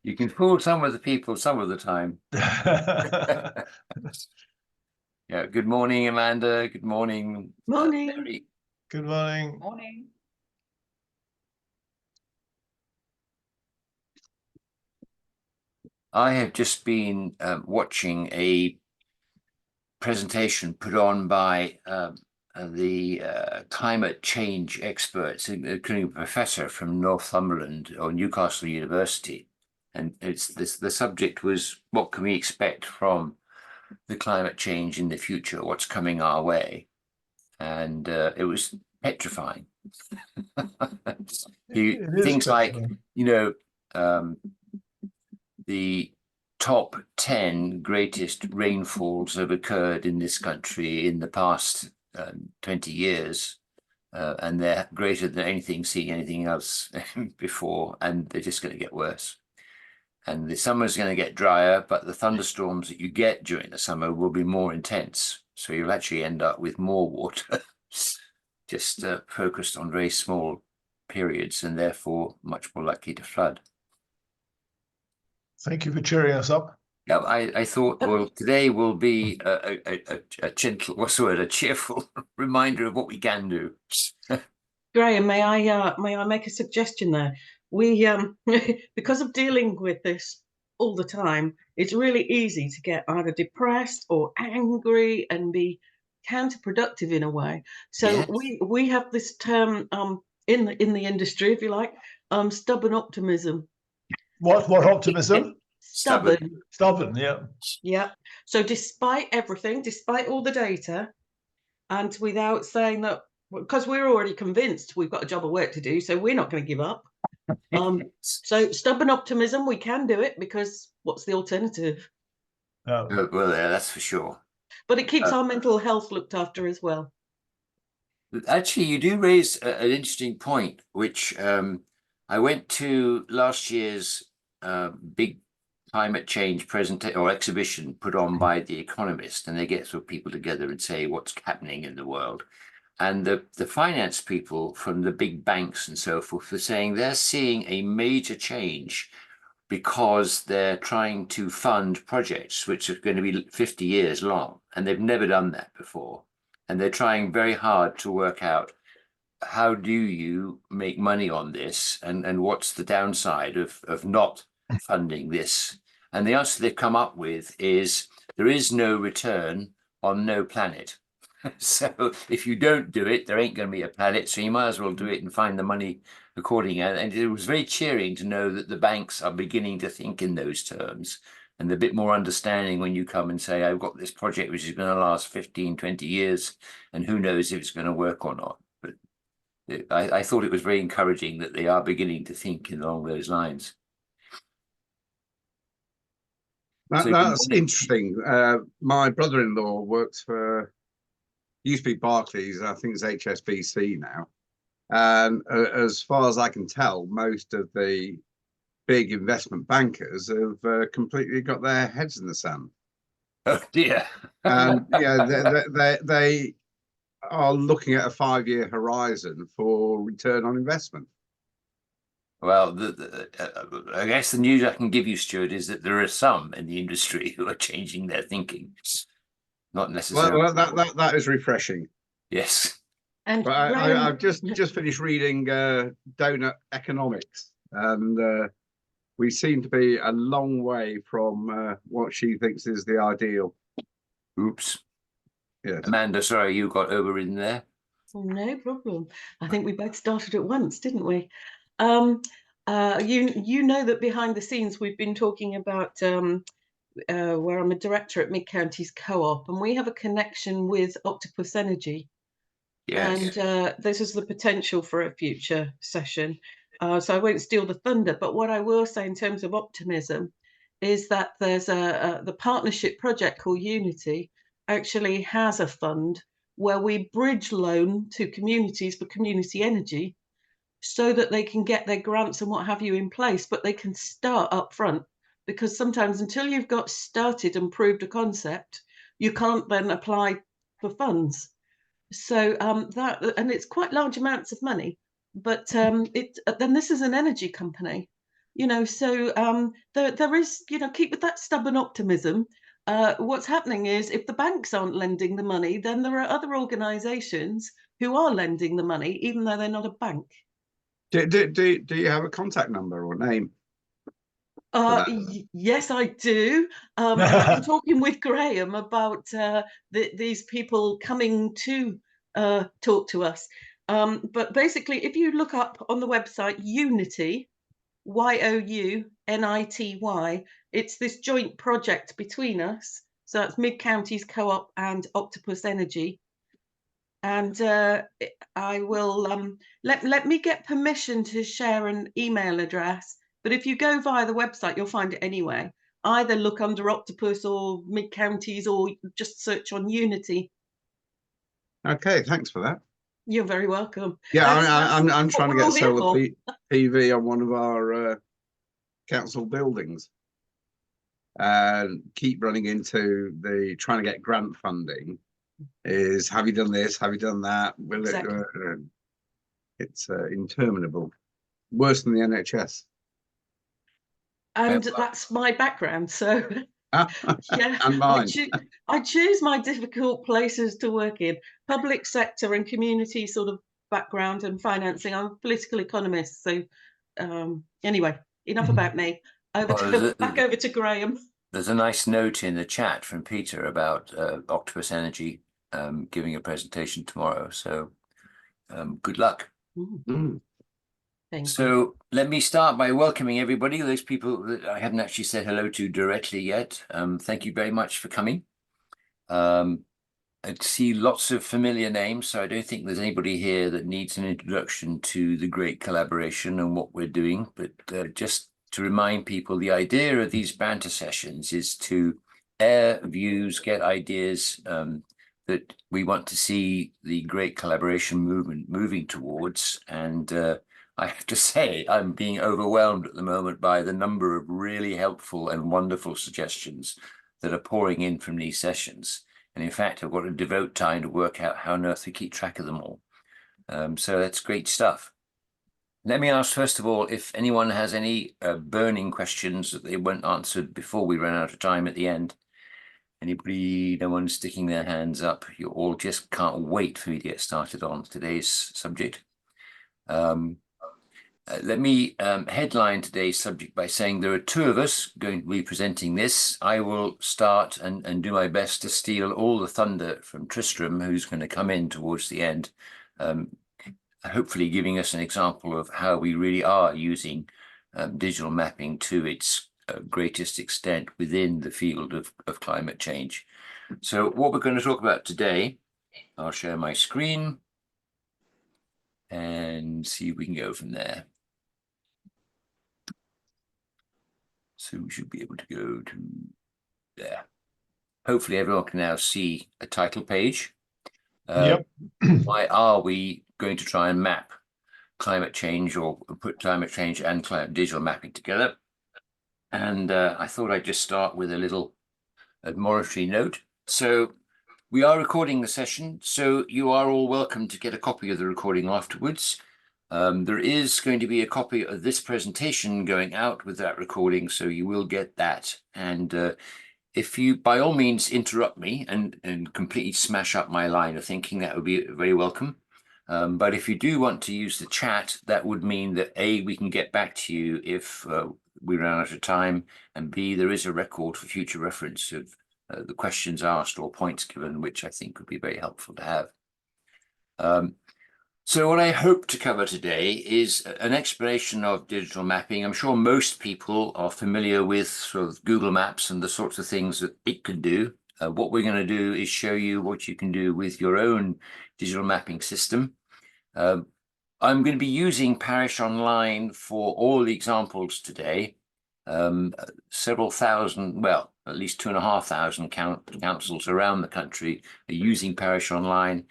You can fool some of the people some of the time. Yeah. Good morning, Amanda. Good morning, Morning. Mary. Good morning. Morning. I have just been watching a presentation put on by the climate change experts, including a professor from Northumberland or Newcastle University. And the subject was, what can we expect from the climate change in the future? What's coming our way? And it was petrifying. Things like, the top 10 greatest rainfalls have occurred in this country in the past 20 years. And they're greater than seeing anything else before, and they're just going to get worse. And the summer's going to get drier, but the thunderstorms that you get during the summer will be more intense. So you'll actually end up with more water, just focused on very small periods, and therefore much more likely to flood. Thank you for cheering us up. Yeah, I thought, well, today will be a gentle, what's the word, a cheerful reminder of what we can do. Graham, may I make a suggestion there? We because of dealing with this all the time, it's really easy to get either depressed or angry and be counterproductive in a way. So Yes. we have this term in the industry, if you like, stubborn optimism. What optimism? Stubborn. Stubborn, yeah. Yeah. So despite everything, despite all the data, and without saying that, because we're already convinced we've got a job of work to do, so we're not going to give up. So stubborn optimism, we can do it, because what's the alternative? Well, yeah, that's for sure. But it keeps our mental health looked after as well. Actually, you do raise an interesting point, which I went to last year's big climate change exhibition put on by The Economist, and they get sort of people together and say what's happening in the world. And the finance people from the big banks and so forth are saying they're seeing a major change because they're trying to fund projects which are going to be 50 years long, and they've never done that before. And they're trying very hard to work out, how do you make money on this, and what's the downside of not funding this? And the answer they've come up with is there is no return on no planet. So if you don't do it, there ain't going to be a planet, so you might as well do it and find the money accordingly. And it was very cheering to know that the banks are beginning to think in those terms, and a bit more understanding when you come and say, I've got this project which is going to last 15, 20 years, and who knows if it's going to work or not. But I thought it was very encouraging that they are beginning to think along those lines. That's interesting. My brother-in-law works for, used to be Barclays, I think it's HSBC now. And as far as I can tell, most of the big investment bankers have completely got their heads in the sand. Oh dear. And yeah, they are looking at a 5-year horizon for return on investment. Well, I guess the news I can give you, Stuart, is that there are some in the industry who are changing their thinking. Not necessarily. Well, that is refreshing. Yes. And but I've just finished reading Donut Economics, and we seem to be a long way from what she thinks is the ideal. Oops. Yes. Amanda, sorry, you got overridden there. No problem. I think we both started at once, didn't we? You know that behind the scenes we've been talking about where I'm a director at Mid Counties Co-op, and we have a connection with Octopus Energy. Yes. And this is the potential for a future session. So I won't steal the thunder, but what I will say in terms of optimism is that there's the partnership project called Unity actually has a fund where we bridge loan to communities for community energy, so that they can get their grants and what have you in place, but they can start up front, because sometimes until you've got started and proved a concept, you can't then apply for funds. So and it's quite large amounts of money, but then this is an energy company. you know, so there is, you know, keep with that stubborn optimism. What's happening is if the banks aren't lending the money, then there are other organisations who are lending the money, even though they're not a bank. Do you have a contact number or name? Yes, I do. I've been talking with Graham about these people coming to talk to us. But basically, if you look up on the website Unity, YOUNITY, it's this joint project between us. So it's Mid Counties Co-op and Octopus Energy. And I will let me get permission to share an email address. But if you go via the website, you'll find it anyway. Either look under Octopus or Mid Counties, or just search on Unity. Okay, thanks for that. You're very welcome. Yeah, That's I'm what trying to we're all get here solar for. PV on one of our council buildings, and keep running into the trying to get grant funding. Is have you done this? Have you done that? Will Exactly. It's interminable, worse than the NHS. And that's my background. So yeah, And mine. I choose my difficult places to work in. Public sector and community sort of background and financing. I'm a political economist. So anyway, enough about me. Back over to Graham. There's a nice note in the chat from Peter about Octopus Energy giving a presentation tomorrow. So good luck. So let me start by welcoming everybody, those people that I haven't actually said hello to directly yet. Thank you very much for coming. I see lots of familiar names, so I don't think there's anybody here that needs an introduction to the great collaboration and what we're doing. But just to remind people, the idea of these banter sessions is to air views, get ideas that we want to see the great collaboration movement moving towards. And I have to say, I'm being overwhelmed at the moment by the number of really helpful and wonderful suggestions that are pouring in from these sessions. And in fact, I've got to devote time to work out how on earth to keep track of them all. So that's great stuff. Let me ask, first of all, if anyone has any burning questions that they weren't answered before we run out of time at the end. Anybody, no one sticking their hands up? You all just can't wait for me to get started on today's subject. Let me headline today's subject by saying there are two of us going to be presenting this. I will start and do my best to steal all the thunder from Tristram, who's going to come in towards the end, hopefully giving us an example of how we really are using digital mapping to its greatest extent within the field of climate change. So what we're going to talk about today, I'll share my screen and see if we can go from there. So we should be able to go to there. Hopefully everyone can now see a title page. Yep. Why are we going to try and map climate change, or put climate change and digital mapping together? And I thought I'd just start with a little admonitory note. So we are recording the session, so you are all welcome to get a copy of the recording afterwards. There is going to be a copy of this presentation going out with that recording, so you will get that. And if you, by all means, interrupt me and completely smash up my line of thinking, that would be very welcome. But if you do want to use the chat, that would mean that A, we can get back to you if we run out of time, and B, there is a record for future reference of the questions asked or points given, which I think would be very helpful to have. So what I hope to cover today is an explanation of digital mapping. I'm sure most people are familiar with sort of Google Maps and the sorts of things that it can do. What we're going to do is show you what you can do with your own digital mapping system. I'm going to be using Parish Online for all the examples today. Several thousand, well, at least 2,500 councils around the country are using Parish Online.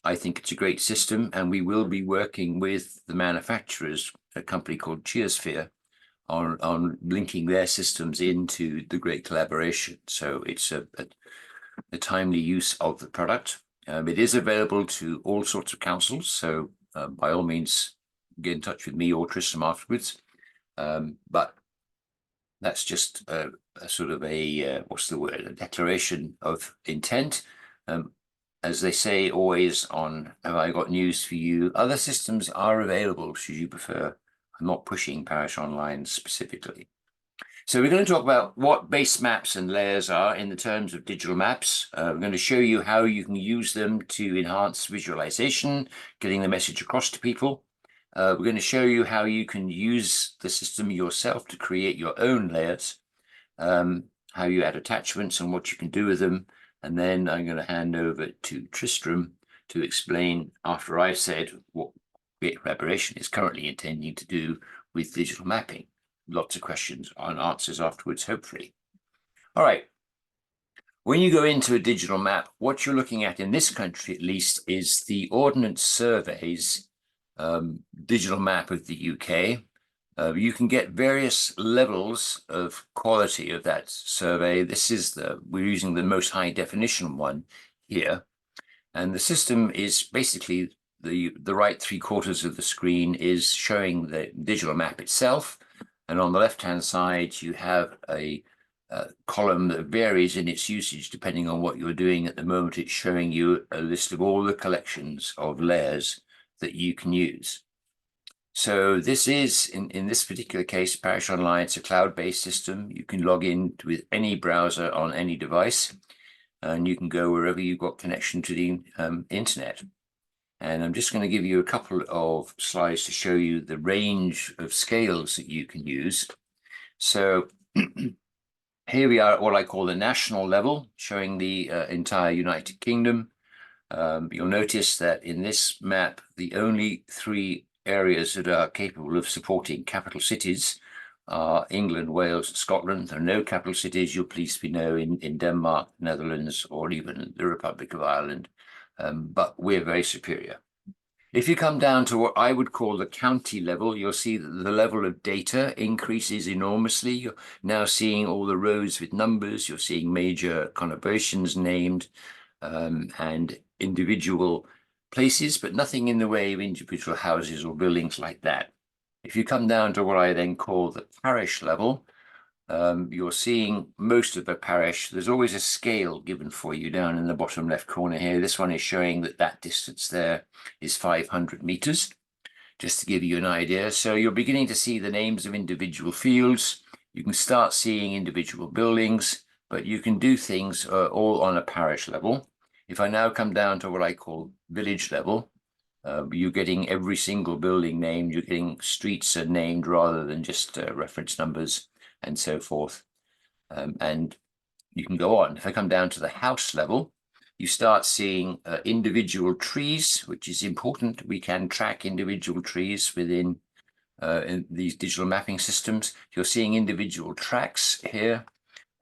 I think it's a great system, and we will be working with the manufacturers, a company called Cheersphere, on linking their systems into the great collaboration. So it's a timely use of the product. It is available to all sorts of councils, so by all means, get in touch with me or Tristram afterwards. But that's just a sort of a what's the word? A declaration of intent. As they say always on Have I Got News for You, other systems are available should you prefer. I'm not pushing Parish Online specifically. So we're going to talk about what base maps and layers are in the terms of digital maps. We're going to show you how you can use them to enhance visualization, getting the message across to people. We're going to show you how you can use the system yourself to create your own layers, how you add attachments and what you can do with them. And then I'm going to hand over to Tristram to explain, after I've said what Creative Collaboration is currently intending to do with digital mapping. Lots of questions and answers afterwards, hopefully. All right. When you go into a digital map, what you're looking at in this country, at least, is the Ordnance Survey's digital map of the UK. You can get various levels of quality of that survey. This is we're using the most high definition one here. And the system is basically the right 3/4 of the screen is showing the digital map itself. And on the left-hand side, you have a column that varies in its usage depending on what you're doing. At the moment, it's showing you a list of all the collections of layers that you can use. So this is, in this particular case, Parish Online, it's a cloud-based system. You can log in with any browser on any device, and you can go wherever you've got connection to the internet. And I'm just going to give you a couple of slides to show you the range of scales that you can use. So here we are at what I call the national level, showing the entire United Kingdom. You'll notice that in this map, the only 3 areas that are capable of supporting capital cities are England, Wales, Scotland. There are no capital cities, you'll please be know, in Denmark, Netherlands, or even the Republic of Ireland. But we're very superior. If you come down to what I would call the county level, you'll see that the level of data increases enormously. You're now seeing all the roads with numbers. You're seeing major conurbations named and individual places, but nothing in the way of individual houses or buildings like that. If you come down to what I then call the parish level, you're seeing most of the parish. There's always a scale given for you down in the bottom left corner here. This one is showing that distance there is 500 meters, just to give you an idea. So you're beginning to see the names of individual fields. You can start seeing individual buildings, but you can do things all on a parish level. If I now come down to what I call village level, you're getting every single building named. You're getting streets are named rather than just reference numbers and so forth. And you can go on. If I come down to the house level, you start seeing individual trees, which is important. We can track individual trees within in these digital mapping systems. You're seeing individual tracks here,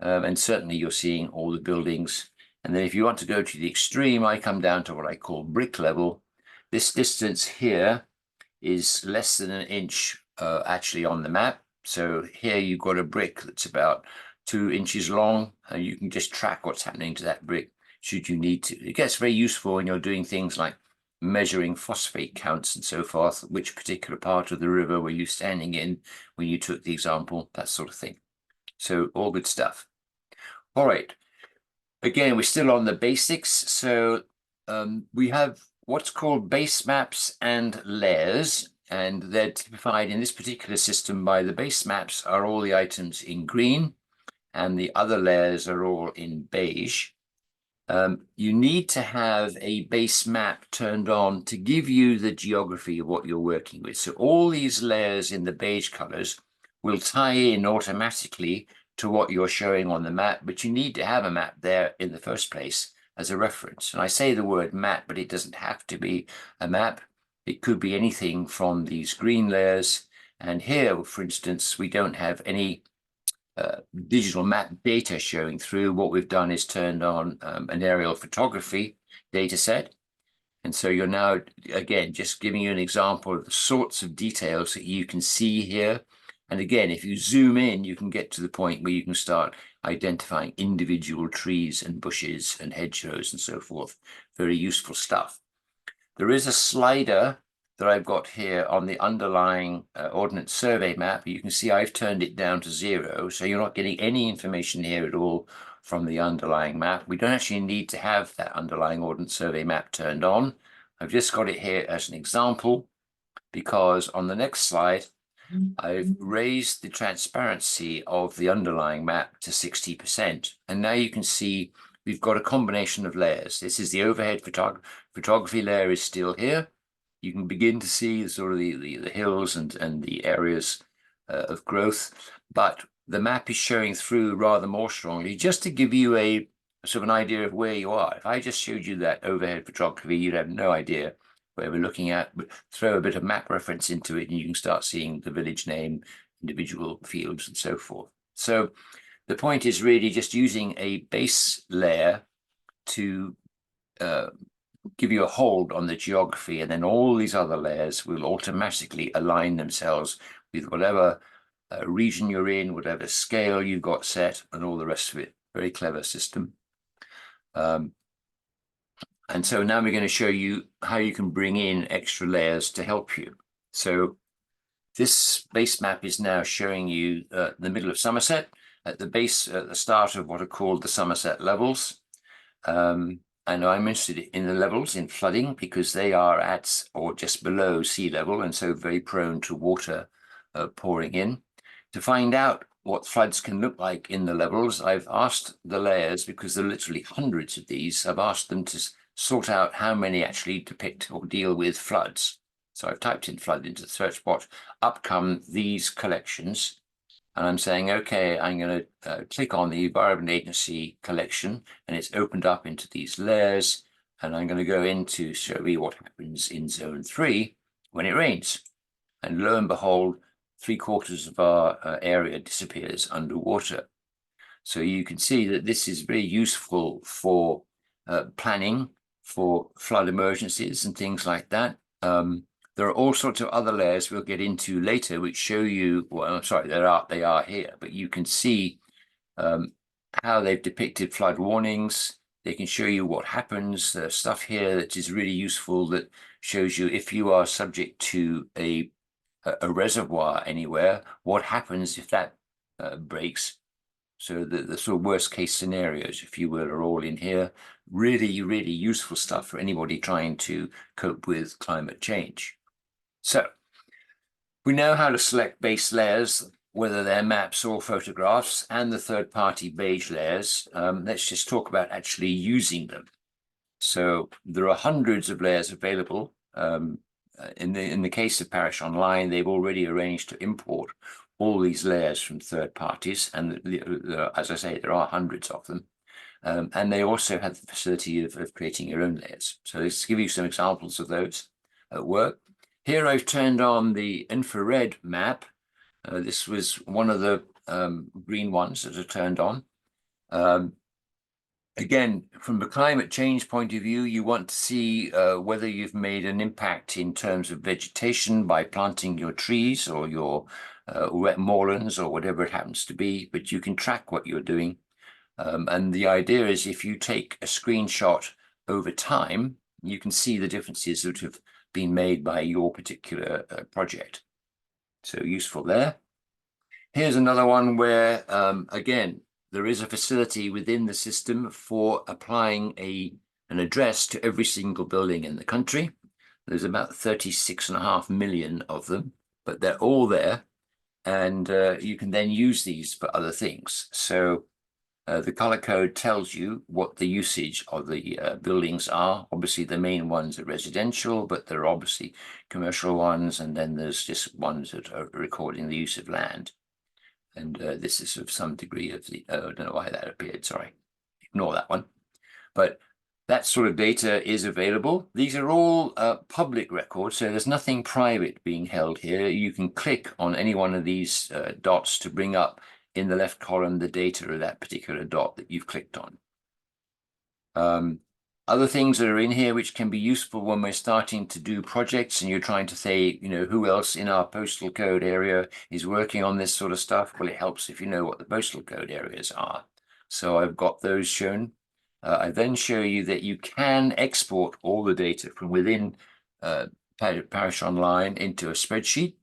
and certainly you're seeing all the buildings. And then if you want to go to the extreme, I come down to what I call brick level. This distance here is less than an inch actually on the map. So here you've got a brick that's about 2 inches long, and you can just track what's happening to that brick should you need to. It gets very useful when you're doing things like measuring phosphate counts and so forth, which particular part of the river were you standing in when you took the example, that sort of thing. So all good stuff. All right. Again, we're still on the basics. So we have what's called base maps and layers, and they're typified in this particular system by the base maps are all the items in green, and the other layers are all in beige. You need to have a base map turned on to give you the geography of what you're working with. So all these layers in the beige colors will tie in automatically to what you're showing on the map, but you need to have a map there in the first place as a reference. And I say the word map, but it doesn't have to be a map. It could be anything from these green layers. And here, for instance, we don't have any digital map data showing through. What we've done is turned on an aerial photography data set. And so you're now, again, just giving you an example of the sorts of details that you can see here. And again, if you zoom in, you can get to the point where you can start identifying individual trees and bushes and hedgerows and so forth. Very useful stuff. There is a slider that I've got here on the underlying Ordnance Survey map, you can see I've turned it down to 0. So you're not getting any information here at all from the underlying map. We don't actually need to have that underlying Ordnance Survey map turned on. I've just got it here as an example, because on the next slide, I've raised the transparency of the underlying map to 60%. And now you can see we've got a combination of layers. This is the overhead photography layer is still here. You can begin to see sort of the hills and the areas of growth, but the map is showing through rather more strongly, just to give you a sort of an idea of where you are. If I just showed you that overhead photography, you'd have no idea where we're looking at, but throw a bit of map reference into it and you can start seeing the village name, individual fields and so forth. So the point is really just using a base layer to give you a hold on the geography, and then all these other layers will automatically align themselves with whatever region you're in, whatever scale you've got set, and all the rest of it. Very clever system. And so now we're going to show you how you can bring in extra layers to help you. So this base map is now showing you the middle of Somerset, at the base, at the start of what are called the Somerset levels. And I'm interested in the levels in flooding because they are at or just below sea level, and so very prone to water pouring in. To find out what floods can look like in the levels, I've asked the layers, because there are literally hundreds of these, I've asked them to sort out how many actually depict or deal with floods. So I've typed in flood into the search box. Up come these collections. And I'm saying, okay, I'm going to click on the Environment Agency collection, and it's opened up into these layers. And I'm going to go in to show you what happens in zone 3 when it rains. And lo and behold, 3/4 of our area disappears underwater. So you can see that this is very useful for planning for flood emergencies and things like that. There are all sorts of other layers we'll get into later, which show you, well, I'm sorry, they are here, but you can see how they've depicted flood warnings. They can show you what happens. There's stuff here that is really useful that shows you if you are subject to a reservoir anywhere, what happens if that breaks. So the sort of worst case scenarios, if you will, are all in here. Really, really useful stuff for anybody trying to cope with climate change. So we know how to select base layers, whether they're maps or photographs, and the third-party beige layers. Let's just talk about actually using them. So there are hundreds of layers available. In the case of Parish Online, they've already arranged to import all these layers from third parties, and as I say, there are hundreds of them. And they also have the facility of creating your own layers. So let's give you some examples of those at work. Here I've turned on the infrared map. This was one of the green ones that are turned on. Again, from the climate change point of view, you want to see whether you've made an impact in terms of vegetation by planting your trees or your wet moorlands or whatever it happens to be, but you can track what you're doing. And the idea is if you take a screenshot over time, you can see the differences that have been made by your particular project. So useful there. Here's another one where, again, there is a facility within the system for applying an address to every single building in the country. There's about 36.5 million of them, but they're all there. And you can then use these for other things. So the color code tells you what the usage of the buildings are. Obviously, the main ones are residential, but there are obviously commercial ones, and then there's just ones that are recording the use of land. And this is of some degree of the, I don't know why that appeared, sorry. Ignore that one. But that sort of data is available. These are all public records, so there's nothing private being held here. You can click on any one of these dots to bring up in the left column the data of that particular dot that you've clicked on. Other things that are in here which can be useful when we're starting to do projects and you're trying to say, you know, who else in our postal code area is working on this sort of stuff? Well, it helps if you know what the postal code areas are. So I've got those shown. I then show you that you can export all the data from within parish online into a spreadsheet,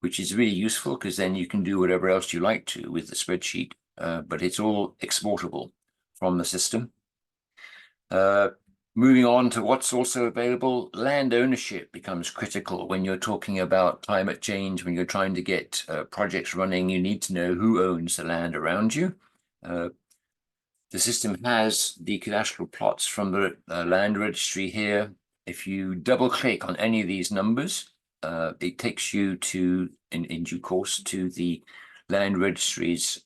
which is really useful because then you can do whatever else you like to with the spreadsheet, but it's all exportable from the system. Moving on to what's also available, land ownership becomes critical when you're talking about climate change. When you're trying to get projects running, you need to know who owns the land around you. The system has the cadastral plots from the land registry here. If you double click on any of these numbers, it takes you to, in due course, to the land registry's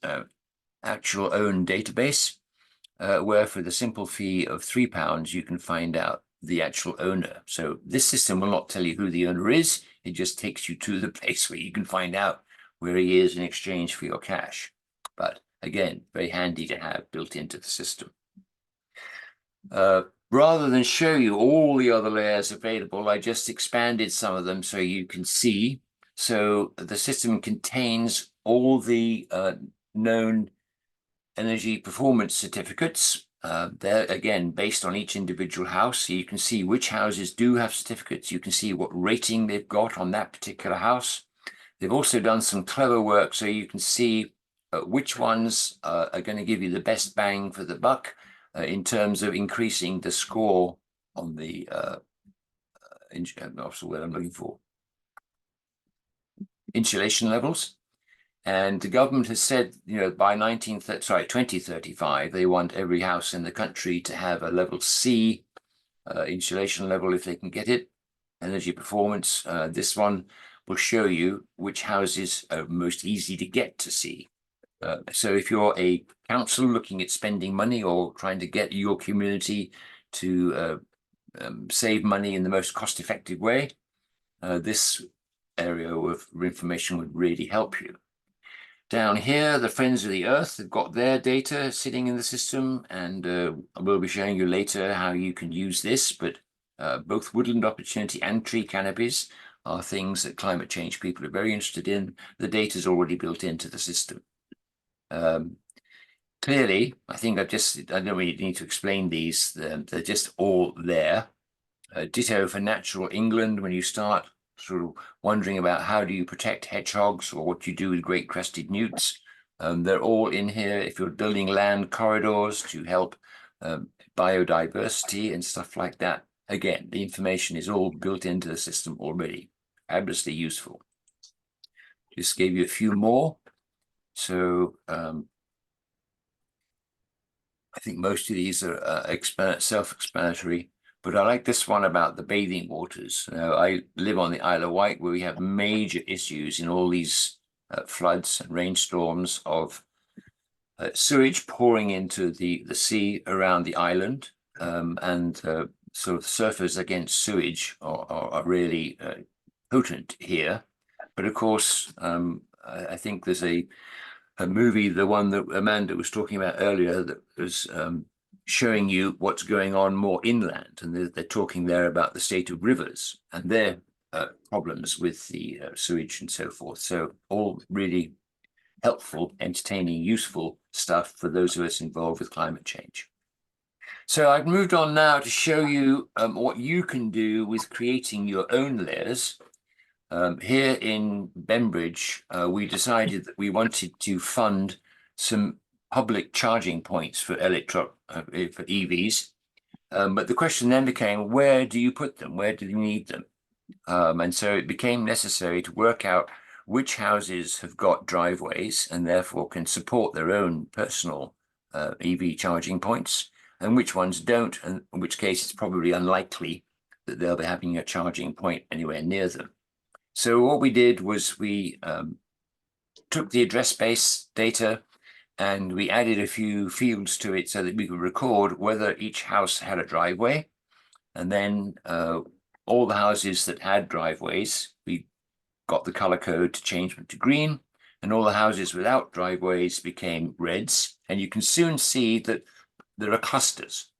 actual own database, where for the simple fee of £3, you can find out the actual owner. So this system will not tell you who the owner is. It just takes you to the place where you can find out where he is in exchange for your cash. But again, very handy to have built into the system. Rather than show you all the other layers available, I just expanded some of them so you can see. So the system contains all the known energy performance certificates. They're again based on each individual house, so you can see which houses do have certificates. You can see what rating they've got on that particular house. They've also done some clever work so you can see which ones are going to give you the best bang for the buck in terms of increasing the score on the that's the word I'm looking for, insulation levels. And the government has said, you know, by 2035, they want every house in the country to have a level C insulation level if they can get it. Energy performance. This one will show you which houses are most easy to get to C. So if you're a council looking at spending money or trying to get your community to save money in the most cost-effective way, this area of information would really help you. Down here, the Friends of the Earth have got their data sitting in the system, and we'll be showing you later how you can use this, but both woodland opportunity and tree canopies are things that climate change people are very interested in. The data is already built into the system. Clearly, I think I don't really need to explain these. They're just all there. Ditto for natural England. When you start sort of wondering about how do you protect hedgehogs or what you do with great crested newts, they're all in here. If you're building land corridors to help biodiversity and stuff like that, again, the information is all built into the system already. Fabulously useful. Just gave you a few more. So I think most of these are self-explanatory. But I like this one about the bathing waters. I live on the Isle of Wight, where we have major issues in all these floods and rainstorms of sewage pouring into the sea around the island, and sort of surfers against sewage are really potent here. But of course, I think there's a movie, the one that Amanda was talking about earlier, that was showing you what's going on more inland, and they're talking there about the state of rivers and their problems with the sewage and so forth. So all really helpful, entertaining, useful stuff for those of us involved with climate change. So I've moved on now to show you what you can do with creating your own layers. Here in Bembridge, we decided that we wanted to fund some public charging points for EVs. But the question then became, where do you put them? Where do you need them? And so it became necessary to work out which houses have got driveways and therefore can support their own personal EV charging points, and which ones don't, and in which case it's probably unlikely that they'll be having a charging point anywhere near them. So what we did was we took the address space data and we added a few fields to it so that we could record whether each house had a driveway. And then all the houses that had driveways, we got the color code to change them to green, and all the houses without driveways became reds. And you can soon see that there are clusters.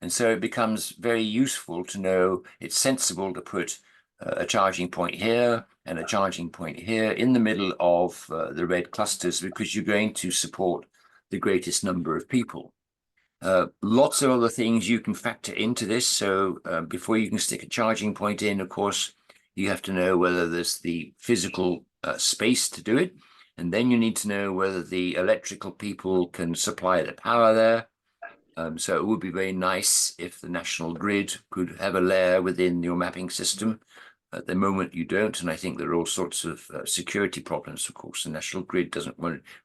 And so it becomes very useful to know it's sensible to put a charging point here and a charging point here in the middle of the red clusters, because you're going to support the greatest number of people. Lots of other things you can factor into this. So before you can stick a charging point in, of course, You have to know whether there's the physical space to do it. And then you need to know whether the electrical people can supply the power there. So it would be very nice if the national grid could have a layer within your mapping system. At the moment, you don't, and I think there are all sorts of security problems. Of course, the national grid doesn't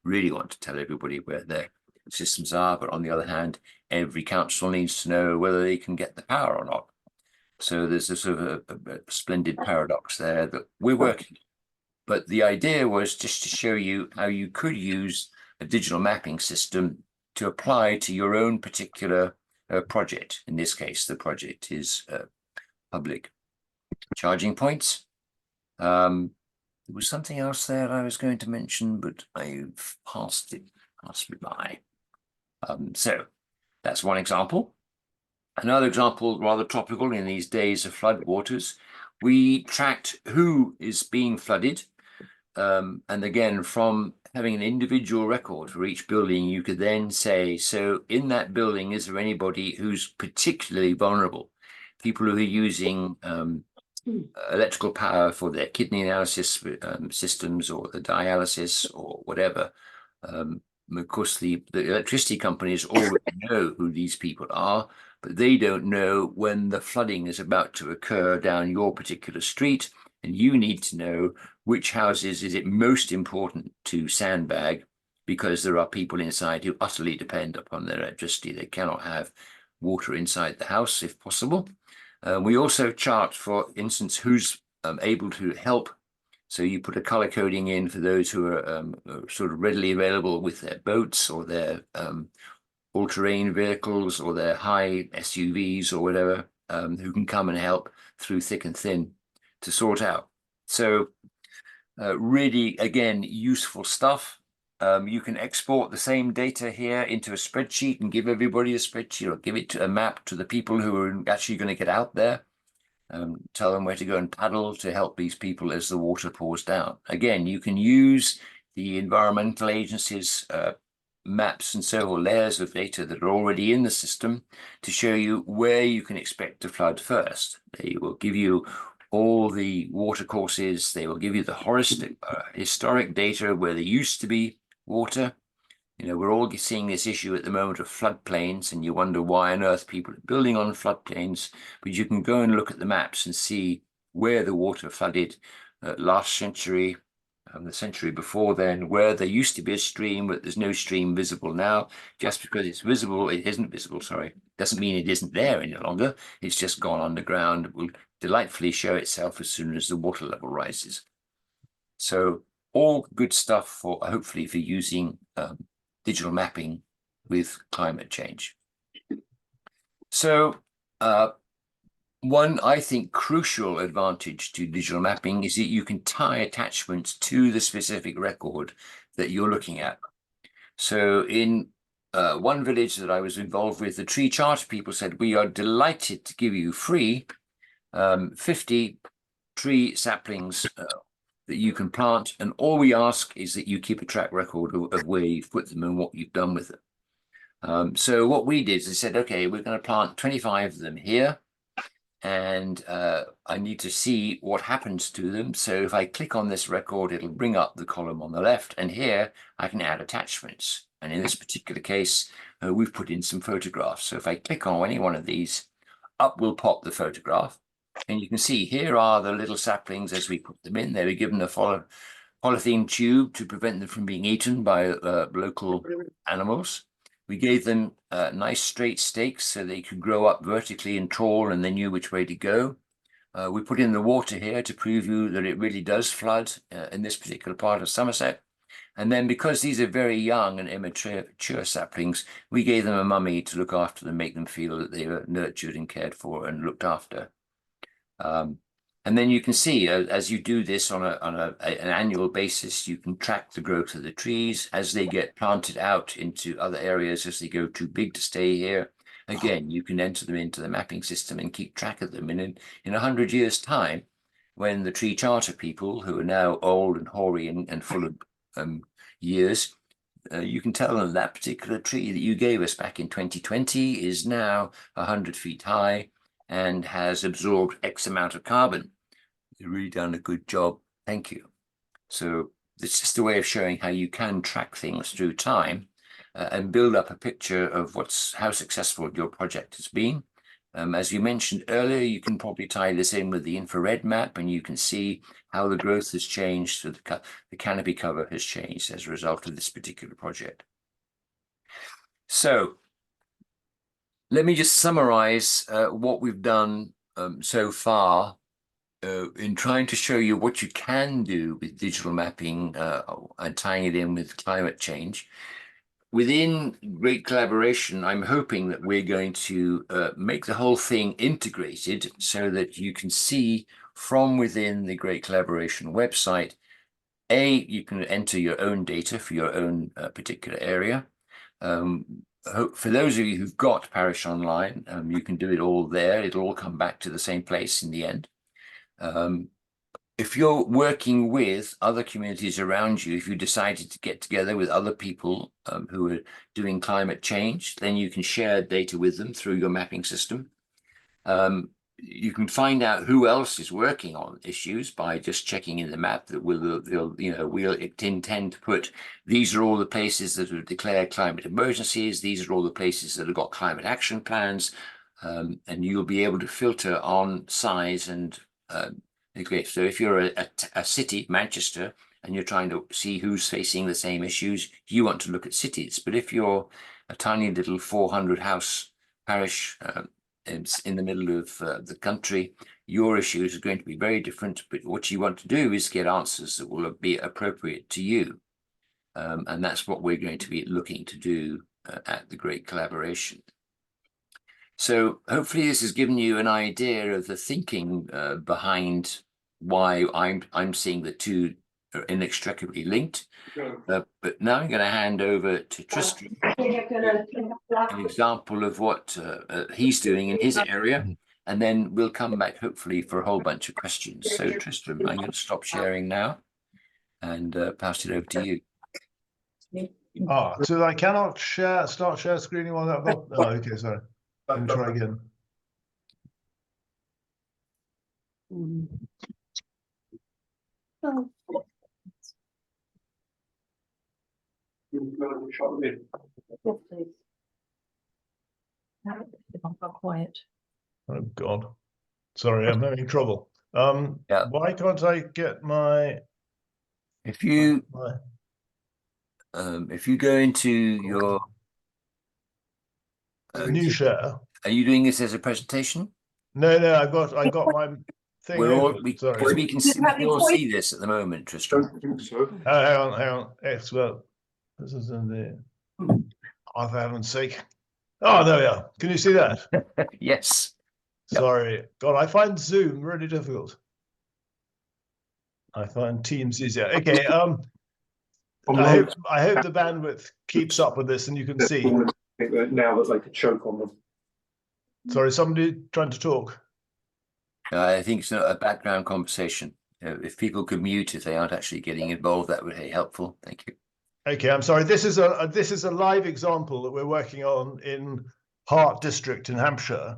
really want to tell everybody where their systems are, but on the other hand, every council needs to know whether they can get the power or not. So there's a sort of a splendid paradox there that we're working. But the idea was just to show you how you could use a digital mapping system to apply to your own particular project. In this case, the project is public charging points. There was something else there I was going to mention, but I've passed me by. So that's one example. Another example, rather topical in these days of flood waters, we tracked who is being flooded. And again, from having an individual record for each building, you could then say, so in that building, is there anybody who's particularly vulnerable? People who are using electrical power for their kidney analysis systems or the dialysis or whatever. Of course, the electricity companies already know who these people are, but they don't know when the flooding is about to occur down your particular street, and you need to know which houses is it most important to sandbag, because there are people inside who utterly depend upon their electricity. They cannot have water inside the house if possible. We also chart, for instance, who's able to help. So you put a color coding in for those who are sort of readily available with their boats or their all-terrain vehicles or their high SUVs or whatever, who can come and help through thick and thin to sort out. So really, again, useful stuff. You can export the same data here into a spreadsheet and give everybody a spreadsheet, or give it to a map to the people who are actually going to get out there. Tell them where to go and paddle to help these people as the water pours down. Again, you can use the environmental agencies' maps and so on, layers of data that are already in the system to show you where you can expect to flood first. They will give you all the water courses. They will give you the historic data where there used to be water. You know, we're all seeing this issue at the moment of floodplains, and you wonder why on earth people are building on floodplains, but you can go and look at the maps and see where the water flooded last century, the century before then, where there used to be a stream, but there's no stream visible now. Just because it's visible, it isn't visible, sorry. Doesn't mean it isn't there any longer. It's just gone underground. It will delightfully show itself as soon as the water level rises. So all good stuff for, hopefully, for using digital mapping with climate change. So one, I think, crucial advantage to digital mapping is that you can tie attachments to the specific record that you're looking at. So in one village that I was involved with, the tree charter people said, we are delighted to give you free 50 tree saplings that you can plant, and all we ask is that you keep a track record of where you've put them and what you've done with them. So what we did is we said, okay, we're going to plant 25 of them here, and I need to see what happens to them. So if I click on this record, it'll bring up the column on the left, and here I can add attachments. And in this particular case, we've put in some photographs. So if I click on any one of these, up will pop the photograph. And you can see here are the little saplings as we put them in. They were given a polythene tube to prevent them from being eaten by local animals. We gave them nice straight stakes so they could grow up vertically and tall, and they knew which way to go. We put in the water here to prove you that it really does flood in this particular part of Somerset. And then, because these are very young and immature saplings, we gave them a mummy to look after them, make them feel that they were nurtured and cared for and looked after. And then you can see as you do this on an annual basis, you can track the growth of the trees as they get planted out into other areas, as they go too big to stay here. Again, you can enter them into the mapping system and keep track of them. And in 100 years' time, when the tree charter people, who are now old and hoary and full of years, you can tell them that particular tree that you gave us back in 2020 is now 100 feet high and has absorbed X amount of carbon. You've really done a good job. Thank you. So it's just a way of showing how you can track things through time and build up a picture of how successful your project has been. As you mentioned earlier, you can probably tie this in with the infrared map, and you can see how the growth has changed. So the canopy cover has changed as a result of this particular project. So let me just summarize what we've done so far in trying to show you what you can do with digital mapping and tying it in with climate change. Within great collaboration, I'm hoping that we're going to make the whole thing integrated so that you can see from within the Great Collaboration website, you can enter your own data for your own particular area. For those of you who've got Parish Online, you can do it all there. It'll all come back to the same place in the end. If you're working with other communities around you, if you decided to get together with other people who are doing climate change, then you can share data with them through your mapping system. You can find out who else is working on issues by just checking in the map that we'll intend to put, these are all the places that have declared climate emergencies, these are all the places that have got climate action plans, and you'll be able to filter on size and okay, so if you're a city, Manchester, and you're trying to see who's facing the same issues, you want to look at cities. But if you're a tiny little 400 house parish in the middle of the country, your issues are going to be very different. But what you want to do is get answers that will be appropriate to you. And that's what we're going to be looking to do at the Great Collaboration. So hopefully this has given you an idea of the thinking behind why I'm seeing the two are inextricably linked. But now I'm going to hand over to Tristram, an example of what he's doing in his area, and then we'll come back hopefully for a whole bunch of questions. So Tristram, I'm going to stop sharing now and pass it over to you. So I cannot start share screening while I've got. Oh, okay, sorry. Let me try again. Quiet. Oh God, sorry, I'm having trouble. Yeah. Why can't I get my? If you go into your new share. Are you doing this as a presentation? No, I got my thing. Sorry, we can all see this at the moment, Tristram. Hang on. Well, this is in the. Oh, for heaven's sake! Oh, there we are. Can you see that? Yes. Sorry, God, I find Zoom really difficult. I find Teams easier. Okay. I hope the bandwidth keeps up with this, and you can see. Now there's like a choke on them. Sorry, somebody trying to talk. I think it's a background conversation. If people could mute if they aren't actually getting involved, that would be helpful. Thank you. Okay, I'm sorry. This is a live example that we're working on in Hart District in Hampshire,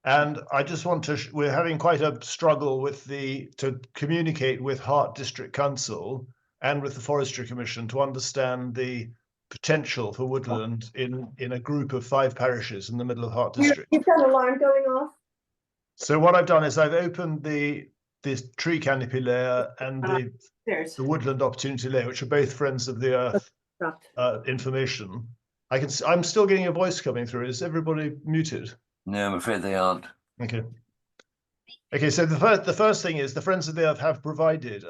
and I just want to. We're having quite a struggle to communicate with Hart District Council and with the Forestry Commission to understand the potential for woodland in a group of 5 parishes in the middle of Hart District. You've got an alarm going off. So what I've done is I've opened this tree canopy layer and the woodland opportunity layer, which are both Friends of the Earth information. I'm still getting a voice coming through. Is everybody muted? No, I'm afraid they aren't. Okay. Okay, so the first thing is the Friends of the Earth have provided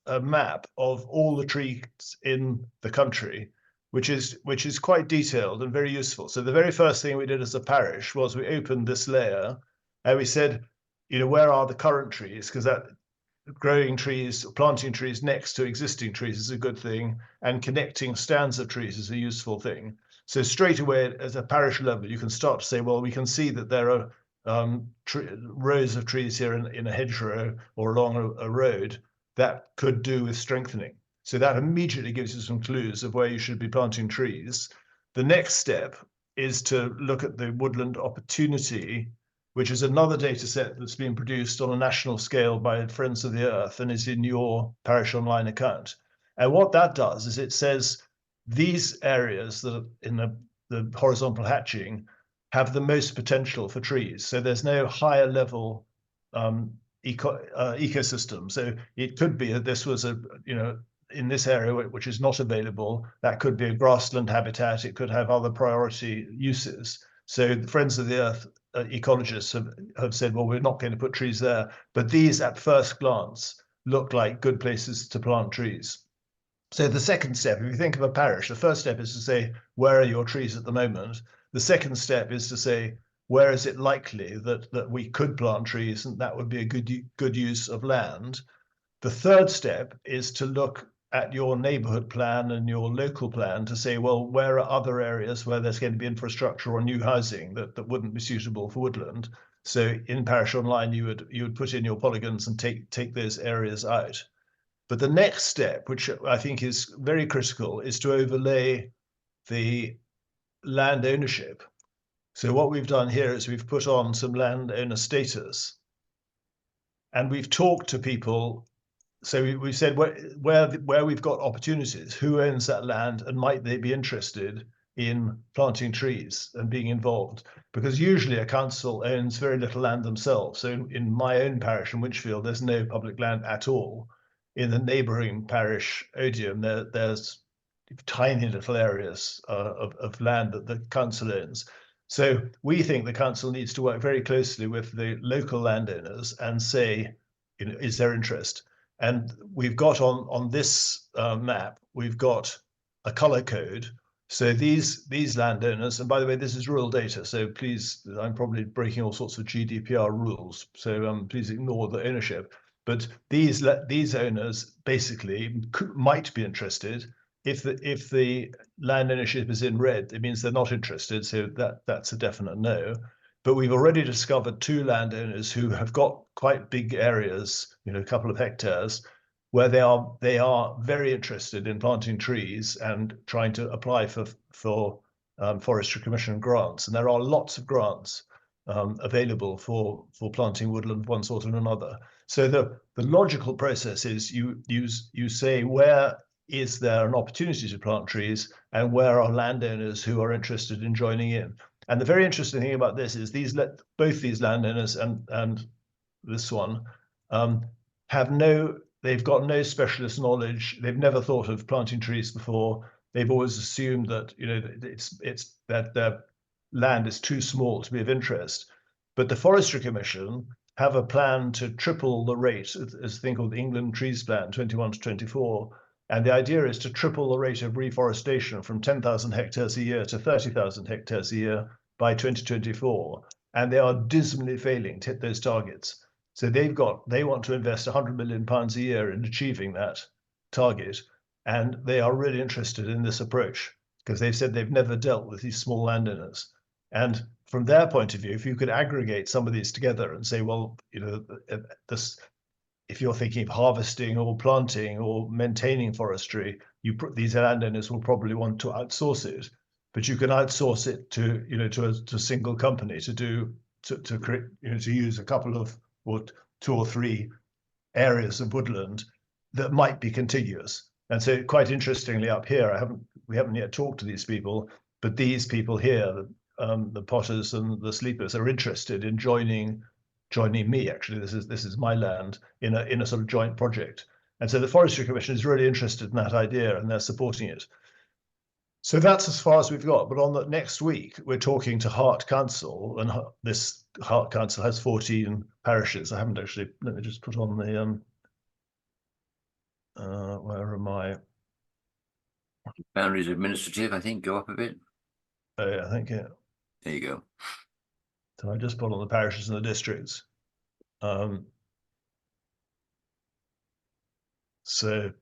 a map of all the trees in the country, which is quite detailed and very useful. So the very first thing we did as a parish was we opened this layer and we said, where are the current trees? Because that growing trees, planting trees next to existing trees is a good thing, and connecting stands of trees is a useful thing. So straight away at a parish level, you can start to say, well, we can see that there are rows of trees here in a hedgerow or along a road that could do with strengthening. So that immediately gives you some clues of where you should be planting trees. The next step is to look at the woodland opportunity which is another data set that's been produced on a national scale by Friends of the Earth and is in your Parish Online account. And what that does is it says these areas that are in the horizontal hatching have the most potential for trees. So there's no higher level ecosystem. So it could be that this was in this area which is not available, that could be a grassland habitat. It could have other priority uses. So the Friends of the Earth ecologists have said, well, we're not going to put trees there. But these at first glance look like good places to plant trees. So the second step, if you think of a parish, the first step is to say, where are your trees at the moment? The second step is to say, where is it likely that we could plant trees, and that would be a good use of land? The third step is to look at your neighborhood plan and your local plan to say, well, where are other areas where there's going to be infrastructure or new housing that wouldn't be suitable for woodland? So in Parish Online, you would put in your polygons and take those areas out. But the next step, which I think is very critical, is to overlay the land ownership. So what we've done here is we've put on some landowner status, and we've talked to people. So we said where we've got opportunities, who owns that land, and might they be interested in planting trees and being involved? Because usually a council owns very little land themselves. So in my own parish in Winchfield, there's no public land at all. In the neighbouring parish, Odium, there's tiny little areas of land that the council owns. So we think the council needs to work very closely with the local landowners and say, is there interest? And we've got on this map, we've got a color code. So these landowners, and by the way, this is rural data, so please, I'm probably breaking all sorts of GDPR rules, so please ignore the ownership. But these owners basically might be interested. If the land ownership is in red, it means they're not interested, so that's a definite no. But we've already discovered 2 landowners who have got quite big areas, a couple of hectares, where they are very interested in planting trees and trying to apply for Forestry Commission grants. And there are lots of grants available for planting woodland of one sort and another. So the logical process is you say, where is there an opportunity to plant trees, and where are landowners who are interested in joining in? And the very interesting thing about this is both these landowners and this one they've got no specialist knowledge. They've never thought of planting trees before. They've always assumed that it's that their land is too small to be of interest. But the Forestry Commission have a plan to triple the rate. It's a thing called the England Trees Plan 21 to 24. And the idea is to triple the rate of reforestation from 10,000 hectares a year to 30,000 hectares a year by 2024. And they are dismally failing to hit those targets. So they want to invest £100 million a year in achieving that target. And they are really interested in this approach because they've said they've never dealt with these small landowners. And from their point of view, if you could aggregate some of these together and say, well, if you're thinking of harvesting or planting or maintaining forestry, these landowners will probably want to outsource it, but you can outsource it to a single company to create, to use a couple of or 2 or 3 areas of woodland that might be contiguous. And so, quite interestingly, up here, we haven't yet talked to these people, but these people here, the Potters and the Sleepers, are interested in joining me. Actually, this is my land in a sort of joint project. And so the Forestry Commission is really interested in that idea, and they're supporting it. So that's as far as we've got. But on the next week, we're talking to Hart Council, and this Hart Council has 14 parishes. I haven't actually. Let me just put on the where am I? Boundaries administrative, I think, go up a bit. Oh, yeah, I think, yeah. There you go. So I just put on the parishes and the districts. So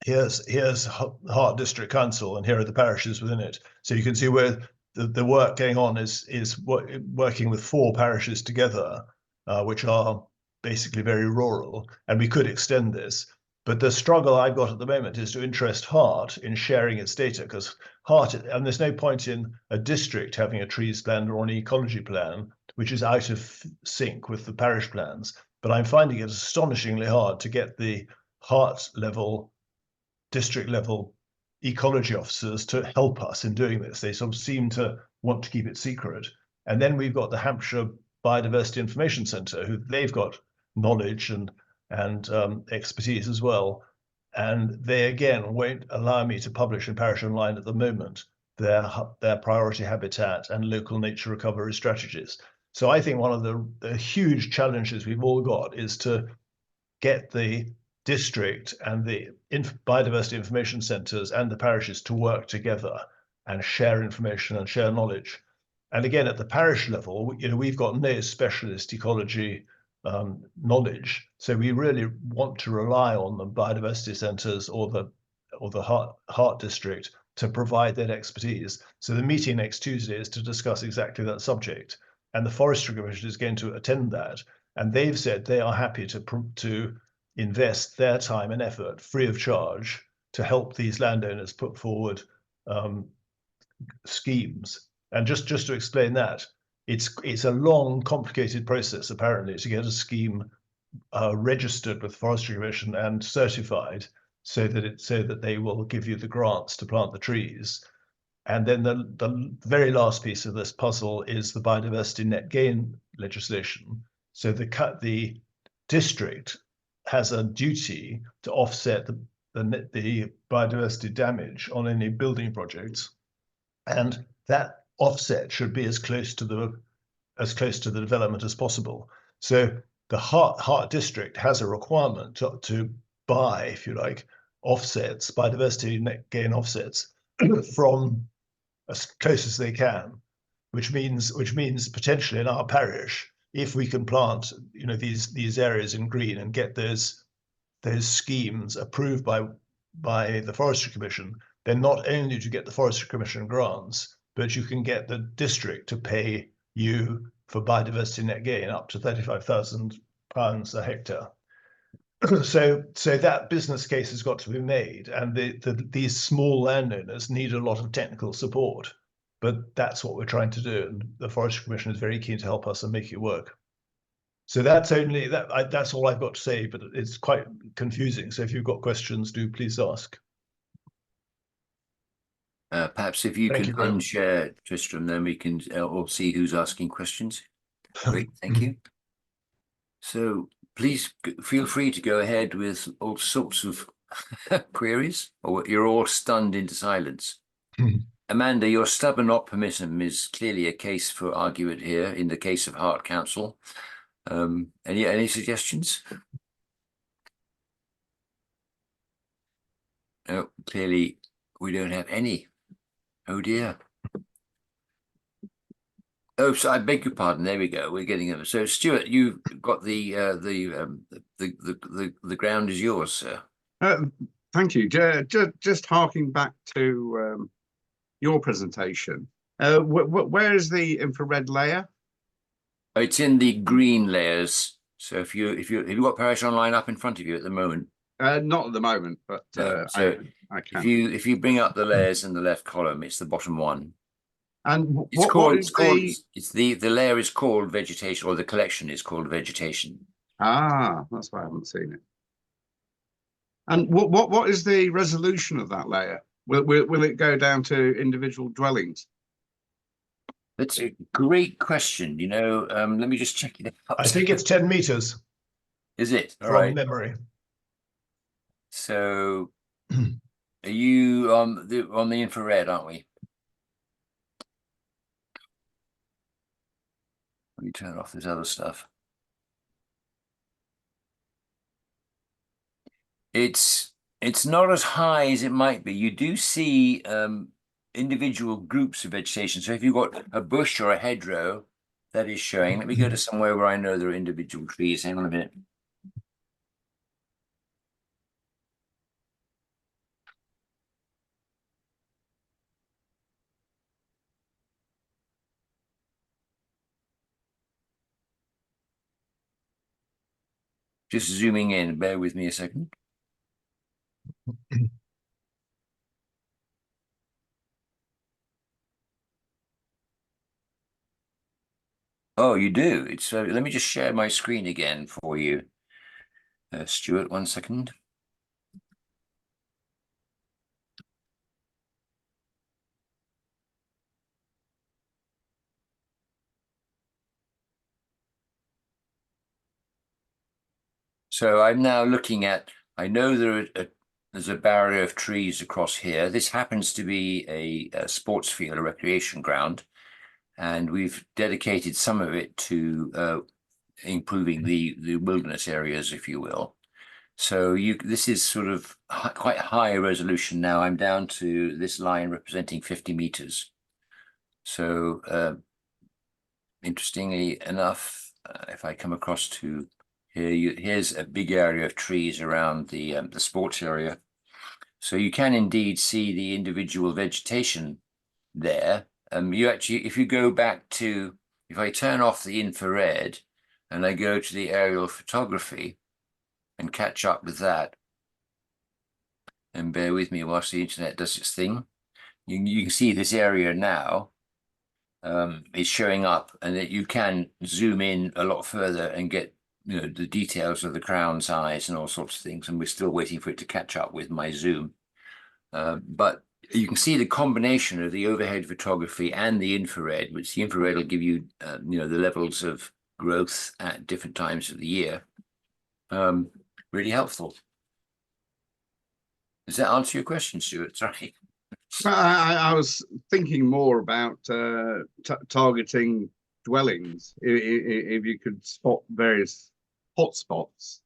here's Hart District Council, and here are the parishes within it. So you can see where the work going on is working with 4 parishes together, which are basically very rural, and we could extend this. But the struggle I've got at the moment is to interest Hart in sharing its data, because Hart, and there's no point in a district having a trees plan or an ecology plan which is out of sync with the parish plans. But I'm finding it astonishingly hard to get the heart level, district level ecology officers to help us in doing this. They sort of seem to want to keep it secret. And then we've got the Hampshire Biodiversity Information Centre, who they've got knowledge and expertise as well. And they again won't allow me to publish in Parish Online at the moment their priority habitat and local nature recovery strategies. So I think one of the huge challenges we've all got is to get the district and the biodiversity information centres and the parishes to work together and share information and share knowledge. And again, at the parish level, we've got no specialist ecology knowledge, so we really want to rely on the biodiversity centres or the Heart District to provide that expertise. So the meeting next Tuesday is to discuss exactly that subject, and the Forestry Commission is going to attend that. And they've said they are happy to invest their time and effort free of charge to help these landowners put forward schemes. And just to explain that, it's a long, complicated process apparently to get a scheme registered with the Forestry Commission and certified, so that they will give you the grants to plant the trees. And then the very last piece of this puzzle is the biodiversity net gain legislation. So the district has a duty to offset the biodiversity damage on any building projects, and that offset should be as close to the development as possible. So the Heart District has a requirement to buy, if you like, offsets, biodiversity net gain offsets from as close as they can, which means potentially in our parish, if we can plant these areas in green and get those schemes approved by the Forestry Commission, then not only do you get the Forestry Commission grants, but you can get the district to pay you for biodiversity net gain up to £35,000 a hectare. So that business case has got to be made, and these small landowners need a lot of technical support, but that's what we're trying to do, and the Forestry Commission is very keen to help us and make it work. So that's all I've got to say, but it's quite confusing. So if you've got questions, do please ask. Perhaps if you Thank can you very much. unshare, Tristram, then we can all see who's asking questions. Great, thank you. So please feel free to go ahead with all sorts of queries, or you're all stunned into silence. Amanda, your stubborn optimism is clearly a case for argument here in the case of Heart Council. Any suggestions? No, clearly we don't have any. Oh dear. Oh, so I beg your pardon. There we go. We're getting them. So, Stuart, you've got the ground is yours, sir. Thank you. Just harking back to your presentation. Where is the infrared layer? It's in the green layers. So have you got Parish Online up in front of you at the moment? Not at the moment, but No. So I can. if you bring up the layers in the left column, it's the bottom one. And the layer is called vegetation, or the collection is called vegetation. Ah, that's why I haven't seen it. And what is the resolution of that layer? Will it go down to individual dwellings? That's a great question. Let me just check it out. I think it's 10 meters. Is it? All from right. memory. So are you on the infrared, aren't we? Let me turn off this other stuff. It's not as high as it might be. You do see individual groups of vegetation. So if you've got a bush or a hedgerow, that is showing. Let me go to somewhere where I know there are individual trees. Hang on a minute. Just zooming in, bear with me a second. Oh, you do. It's let me just share my screen again for you, Stuart. 1 second. So I'm now looking at. I know there's a barrier of trees across here. This happens to be a sports field, a recreation ground, and we've dedicated some of it to improving the wilderness areas, if you will. So this is sort of quite high resolution now. I'm down to this line representing 50 meters. So interestingly enough, if I come across to here, here's a big area of trees around the sports area. So you can indeed see the individual vegetation there. You actually, if you go back to, if I turn off the infrared and I go to the aerial photography and catch up with that, and bear with me whilst the internet does its thing, you can see this area now is showing up, and that you can zoom in a lot further and get the details of the crown's eyes and all sorts of things. And we're still waiting for it to catch up with my zoom. But you can see the combination of the overhead photography and the infrared, which the infrared will give you, the levels of growth at different times of the year. Really helpful. Does that answer your question, Stuart? Sorry. I was thinking more about targeting dwellings. If you could spot various hotspots,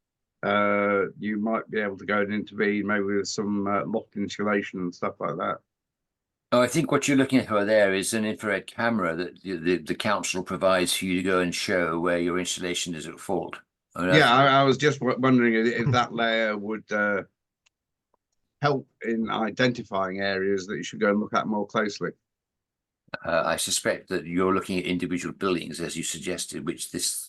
you might be able to go and intervene, maybe with some loft insulation and stuff like that. Oh, I think what you're looking at there is an infrared camera that the council provides for you to go and show where your installation is at fault. Yeah, I was just wondering if that layer would help in identifying areas that you should go and look at more closely. I suspect that you're looking at individual buildings, as you suggested, which this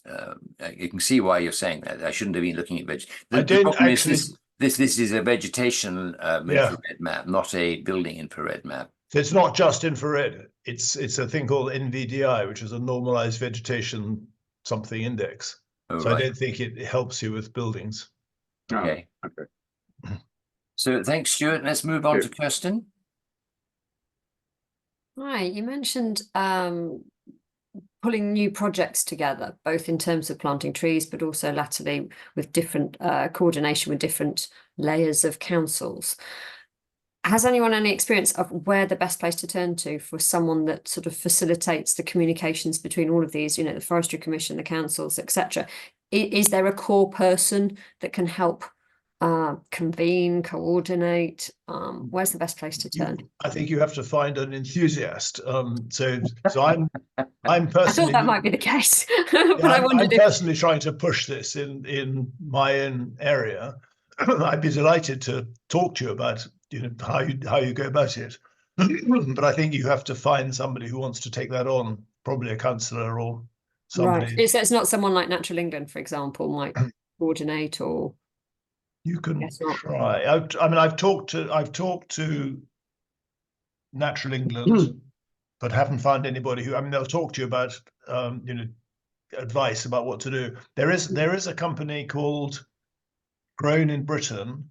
you can see why you're saying that. I shouldn't have been looking at vegetation. I don't actually. This is a vegetation infrared map, not a building infrared map. So it's not just infrared. It's a thing called NVDI, which is a normalized vegetation something index. Oh, so right. I don't think it helps you with buildings. Okay. Oh, okay. So thanks, Stuart. Let's move on to Kirsten. Hi, you mentioned pulling new projects together, both in terms of planting trees, but also latterly with different coordination with different layers of councils. Has anyone any experience of where the best place to turn to for someone that sort of facilitates the communications between all of these, the Forestry Commission, the councils, etc.? Is there a core person that can help convene, coordinate? Where's the best place to turn? I think you have to find an enthusiast. So I'm personally. I thought that might be the case, but yeah, I wondered I'm personally trying to push this in my own area. I'd be delighted to talk to you about how you go about it, but I think you have to find somebody who wants to take that on, probably a councillor or somebody. Right. It's not someone like Natural England, for example, might coordinate, or you can try. I've talked to Natural England, but haven't found anybody who. They'll talk to you about advice about what to do. There is a company called Grown in Britain,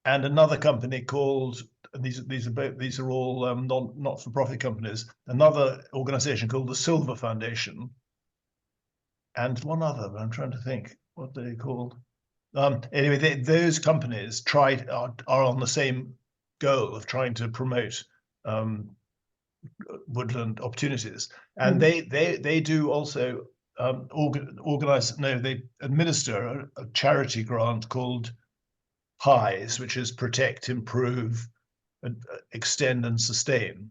and another company called, these are all not-for-profit companies, another organization called the Silver Foundation, and one other, but I'm trying to think what they're called. Anyway, those companies are on the same goal of trying to promote woodland opportunities, and they do also they administer a charity grant called HISE, which is Protect, Improve, Extend and Sustain,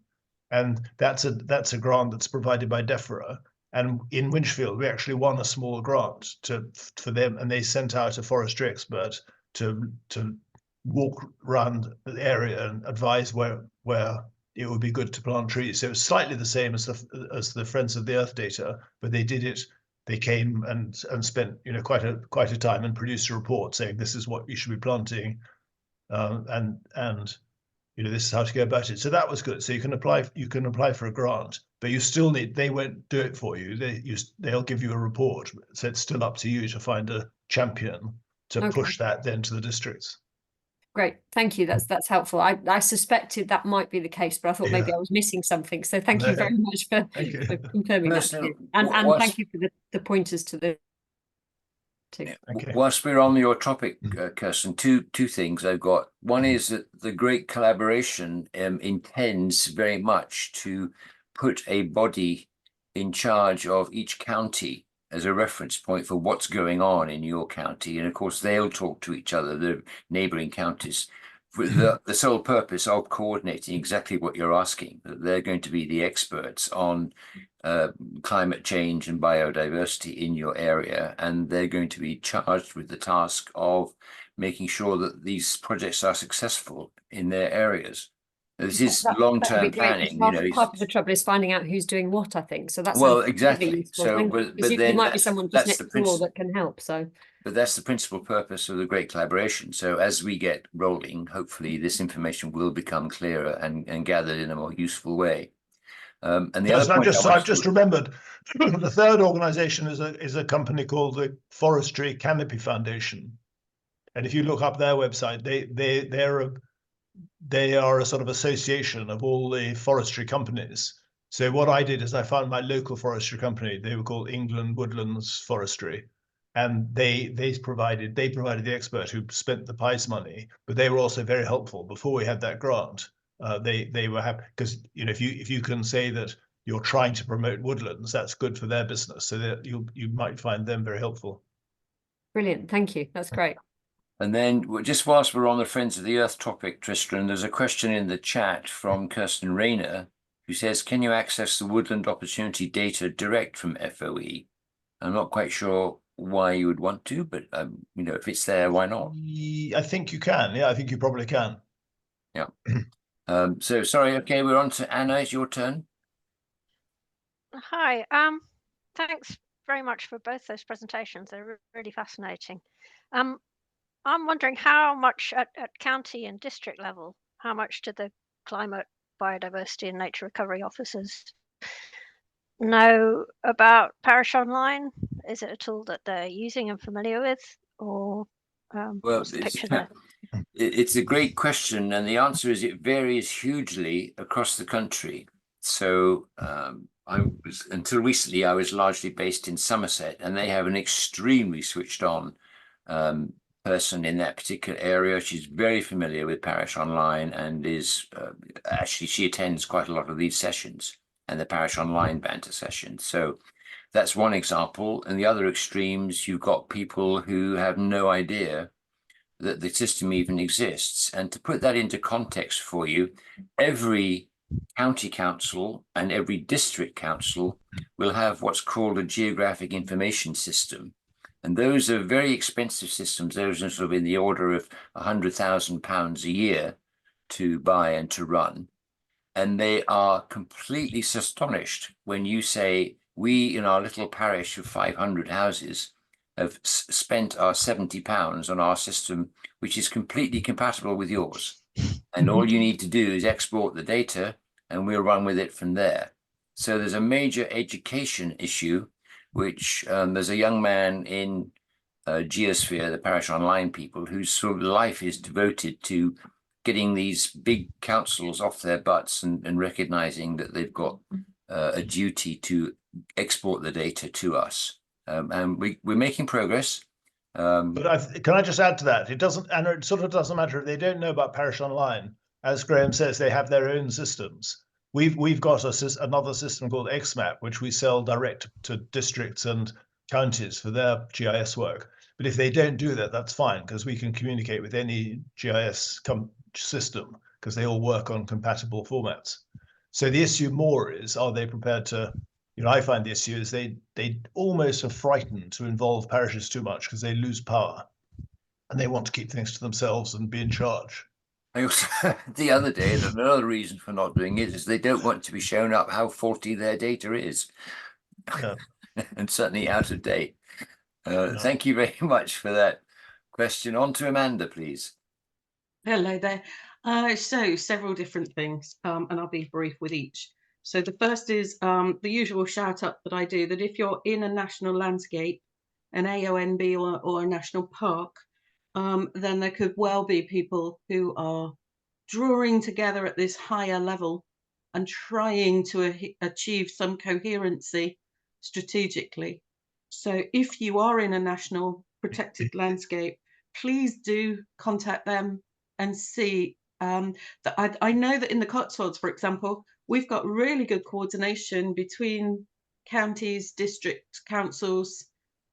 and that's a grant that's provided by DEFRA. And in Winchfield, we actually won a small grant for them, and they sent out a forestry expert to walk around the area and advise where it would be good to plant trees. So it's slightly the same as the Friends of the Earth data, but they did it. They came and spent quite a time and produced a report saying this is what you should be planting, and this is how to go about it. So that was good. So you can apply for a grant, but you still they won't do it for you. They'll give you a report. So it's still up to you to find a champion to push that then to the districts. Great, thank you. That's helpful. I suspected that might be the case, but I thought maybe I was missing something. So thank you very much for confirming that. Kirsten, And thank you for the pointers to the. Okay. Whilst we're on your topic, Kirsten, two things I've got. One is that the Great Collaboration intends very much to put a body in charge of each county as a reference point for what's going on in your county. And of course, they'll talk to each other, the neighboring counties, for the sole purpose of coordinating exactly what you're asking. That they're going to be the experts on climate change and biodiversity in your area, and they're going to be charged with the task of making sure that these projects are successful in their areas. This is long-term planning. Part of the trouble is finding out who's doing what, I think. So that's exactly. So, but there might be someone just next door that can help. So, but that's the principal purpose of the Great Collaboration. So as we get rolling, hopefully this information will become clearer and gathered in a more useful way. And the other point I've just remembered, the third organisation is a company called the Forestry Canopy Foundation, and if you look up their website, they are a sort of association of all the forestry companies. So what I did is I found my local forestry company. They were called England Woodlands Forestry, and they provided the expert who spent the prize money, but they were also very helpful before we had that grant. They were happy because if you can say that you're trying to promote woodlands, that's good for their business. So that you might find them very helpful. Brilliant, thank you. That's great. And then just whilst we're on the Friends of the Earth topic, Tristram, there's a question in the chat from Kirsten Rayner, who says, "Can you access the woodland opportunity data direct from FOE?" I'm not quite sure why you would want to, but if it's there, why not? I think you can. Yeah, I think you probably can. Yeah. So sorry. Okay, we're on to Anna. It's your turn. Hi. Thanks very much for both those presentations. They're really fascinating. I'm wondering how much at county and district level, how much do the climate, biodiversity and nature recovery officers know about Parish Online? Is it a tool that they're using and familiar with, or what's the picture there? It's a great question, and the answer is it varies hugely across the country. So until recently, I was largely based in Somerset, and they have an extremely switched on person in that particular area. She's very familiar with Parish Online and is actually, she attends quite a lot of these sessions and the Parish Online Banter sessions. So that's one example. And the other extremes, you've got people who have no idea that the system even exists. And to put that into context for you, every county council and every district council will have what's called a geographic information system. And those are very expensive systems. Those are sort of in the order of £100,000 a year to buy and to run. And they are completely astonished when you say, we in our little parish of 500 houses have spent our £70 on our system, which is completely compatible with yours. And all you need to do is export the data and we'll run with it from there. So there's a major education issue, which there's a young man in Geosphere, the Parish Online people, whose sort of life is devoted to getting these big councils off their butts and recognizing that they've got a duty to export the data to us. And we're making progress. But can I just add to that? It doesn't, and it sort of doesn't matter if they don't know about Parish Online. As Graham says, they have their own systems. We've got another system called XMAP, which we sell direct to districts and counties for their GIS work. But if they don't do that, that's fine, because we can communicate with any GIS system, because they all work on compatible formats. So the issue more is, are they prepared to, I find the issue is they almost are frightened to involve parishes too much because they lose power and they want to keep things to themselves and be in charge. I also, the other day, another reason for not doing it is they don't want to be shown up how faulty their data is. Yeah. And certainly out of date. Thank you very much for that question. On to Amanda, please. Hello there. So several different things, and I'll be brief with each. So the first is the usual shout up that I do, that if you're in a national landscape, an AONB or a national park, then there could well be people who are drawing together at this higher level and trying to achieve some coherency strategically. So if you are in a national protected landscape, please do contact them and see. That I know that in the Cotswolds, for example, we've got really good coordination between counties, district councils,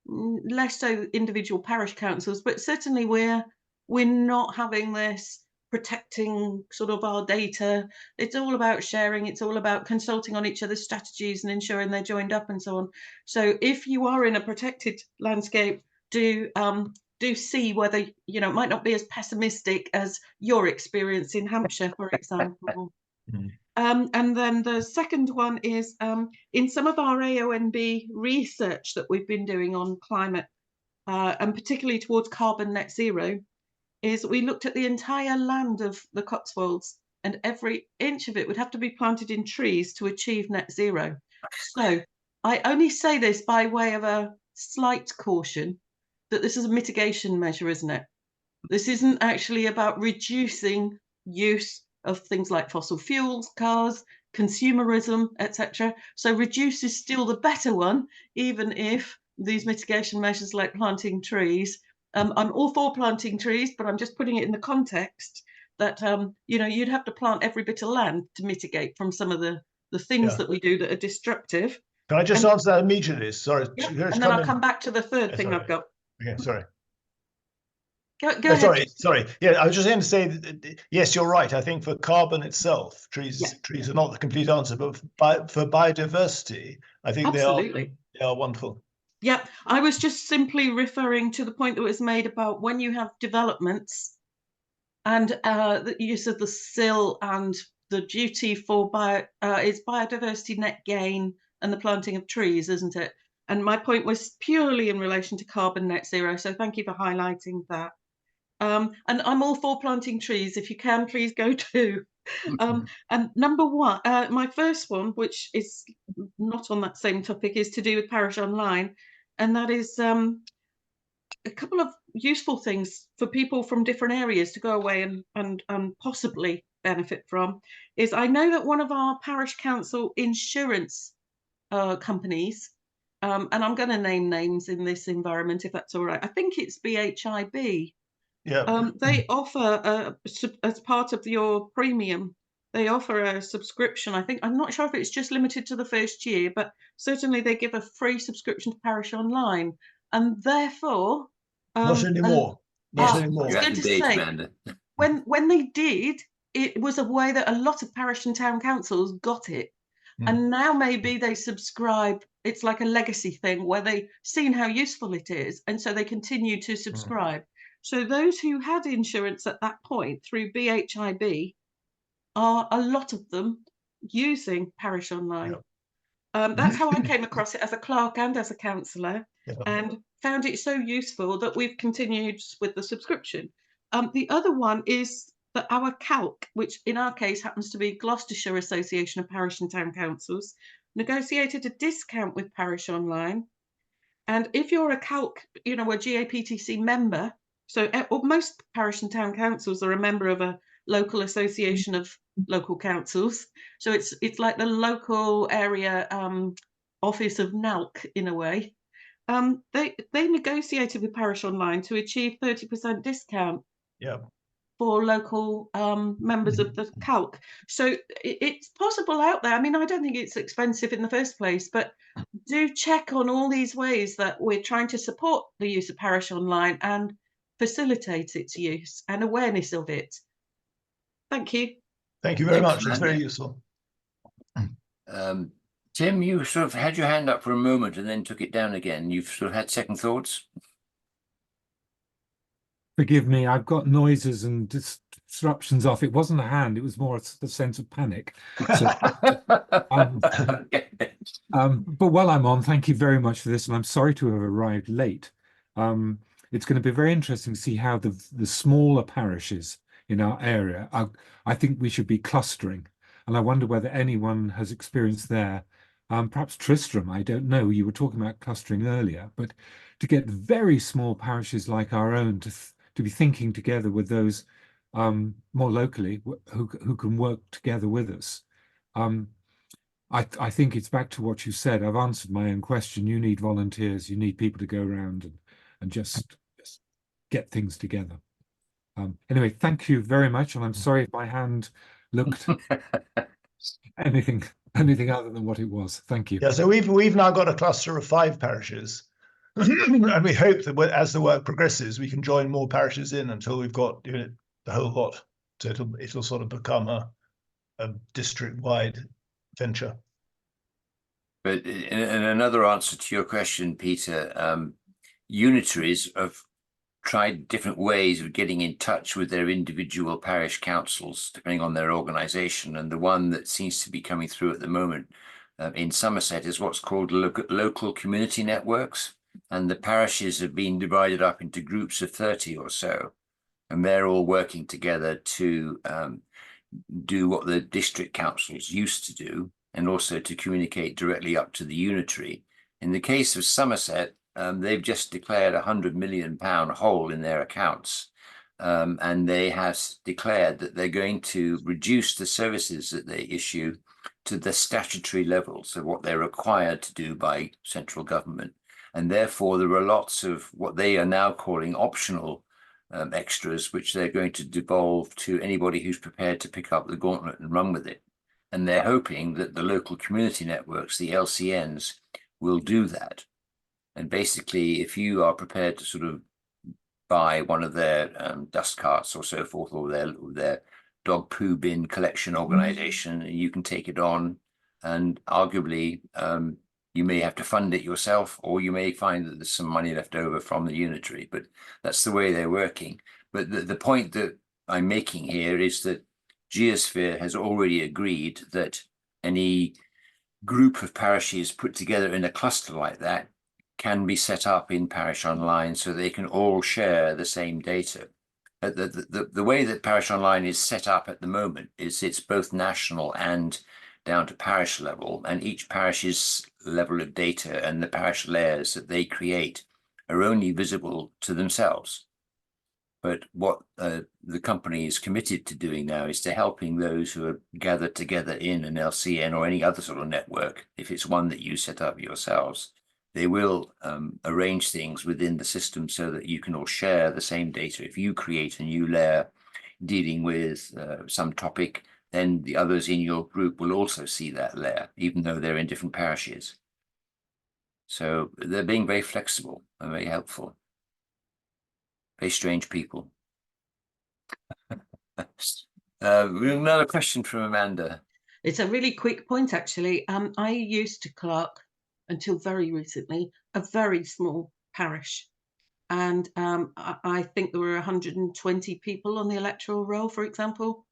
less so individual parish councils, but certainly we're not having this protecting sort of our data. It's all about sharing, it's all about consulting on each other's strategies and ensuring they're joined up and so on. So if you are in a protected landscape, do see whether, you know, it might not be as pessimistic as your experience in Hampshire, for example. And then the second one is in some of our AONB research that we've been doing on climate, and particularly towards carbon net zero, is we looked at the entire land of the Cotswolds, and every inch of it would have to be planted in trees to achieve net zero. So I only say this by way of a slight caution that this is a mitigation measure, isn't it? This isn't actually about reducing use of things like fossil fuels, cars, consumerism, etc. So reduce is still the better one, even if these mitigation measures like planting trees, I'm all for planting trees, but I'm just putting it in the context that you know, you'd have to plant every bit of land to mitigate from some of the things that we do that are destructive. Can I just answer that immediately? Sorry. Yeah. And then I'll come back to the third thing I've got. Okay, sorry. Go ahead. Sorry. Yeah, I was just going to say that, yes, you're right. I think for carbon itself, trees are not the complete answer, but for biodiversity, I think they are wonderful. Yeah, I was just simply referring to the point that was made about when you have developments and the use of the sill and the duty for is biodiversity net gain and the planting of trees, isn't it? And my point was purely in relation to carbon net zero. So thank you for highlighting that. And I'm all for planting trees. If you can, please go too. And number one, my first one, which is not on that same topic, is to do with Parish Online. And that is a couple of useful things for people from different areas to go away and possibly benefit from. Is I know that one of our parish council insurance companies, and I'm going to name names in this environment if that's all right. I think it's BHIB. Yeah. They offer as part of your premium, they offer a subscription. I think, I'm not sure if it's just limited to the first year, but certainly they give a free subscription to Parish Online, and therefore not anymore. Not anymore. I was going to say, when they did, it was a way that a lot of parish and town councils got it. And now maybe they subscribe. It's like a legacy thing where they've seen how useful it is, and so they continue to subscribe. So those who had insurance at that point through BHIB are, a lot of them, using Parish Online. That's how I came across it as a clerk and as a councillor, and found it so useful that we've continued with the subscription. The other one is that our calc, which in our case happens to be Gloucestershire Association of Parish and Town Councils, negotiated a discount with Parish Online. And if you're a calc, you know, a GAPTC member, so most parish and town councils are a member of a local association of local councils. So it's like the local area office of NALC in a way. They negotiated with Parish Online to achieve 30% discount. Yeah. For local members of the calc. So it's possible out there. I mean, I don't think it's expensive in the first place, but do check on all these ways that we're trying to support the use of Parish Online and facilitate its use and awareness of it. Thank you. Thank you very much. It's very useful. Tim, you sort of had your hand up for a moment and then took it down again. You've sort of had second thoughts? Forgive me, I've got noises and disruptions off. It wasn't a hand, it was more the sense of panic. So, but while I'm on, thank you very much for this, and I'm sorry to have arrived late. It's going to be very interesting to see how the smaller parishes in our area. I think we should be clustering, and I wonder whether anyone has experienced there. Perhaps Tristram, I don't know. You were talking about clustering earlier, but to get very small parishes like our own to be thinking together with those more locally who can work together with us. I think it's back to what you said. I've answered my own question. You need volunteers. You need people to go around and just get things together. Anyway, thank you very much. And I'm sorry if my hand looked anything other than what it was. Thank you. Yeah, so we've now got a cluster of 5 parishes. And we hope that as the work progresses, we can join more parishes in until we've got the whole lot. So it'll sort of become a district-wide venture. But in another answer to your question, Peter, unitaries have tried different ways of getting in touch with their individual parish councils, depending on their organisation. And the one that seems to be coming through at the moment in Somerset is what's called local community networks. And the parishes have been divided up into groups of 30 or so. And they're all working together to do what the district councils used to do, and also to communicate directly up to the unitary. In the case of Somerset, they've just declared £100 million hole in their accounts. And they have declared that they're going to reduce the services that they issue to the statutory level, so what they're required to do by central government. And therefore, there are lots of what they are now calling optional extras, which they're going to devolve to anybody who's prepared to pick up the gauntlet and run with it. And they're hoping that the local community networks, the LCNs, will do that. And basically, if you are prepared to sort of buy one of their dust carts or so forth, or their dog poo bin collection organization, you can take it on, and arguably you may have to fund it yourself, or you may find that there's some money left over from the unitary, but that's the way they're working. But the point that I'm making here is that Geosphere has already agreed that any group of parishes put together in a cluster like that can be set up in Parish Online, so they can all share the same data. The way that Parish Online is set up at the moment is it's both national and down to parish level, and each parish's level of data and the parish layers that they create are only visible to themselves. But what the company is committed to doing now is to helping those who are gathered together in an LCN or any other sort of network, if it's one that you set up yourselves, they will arrange things within the system so that you can all share the same data. If you create a new layer dealing with some topic, then the others in your group will also see that layer, even though they're in different parishes. So they're being very flexible and very helpful. Very strange people. Another question from Amanda. It's a really quick point, actually. I used to clerk, until very recently, a very small parish. And I think there were 120 people on the electoral roll, for example.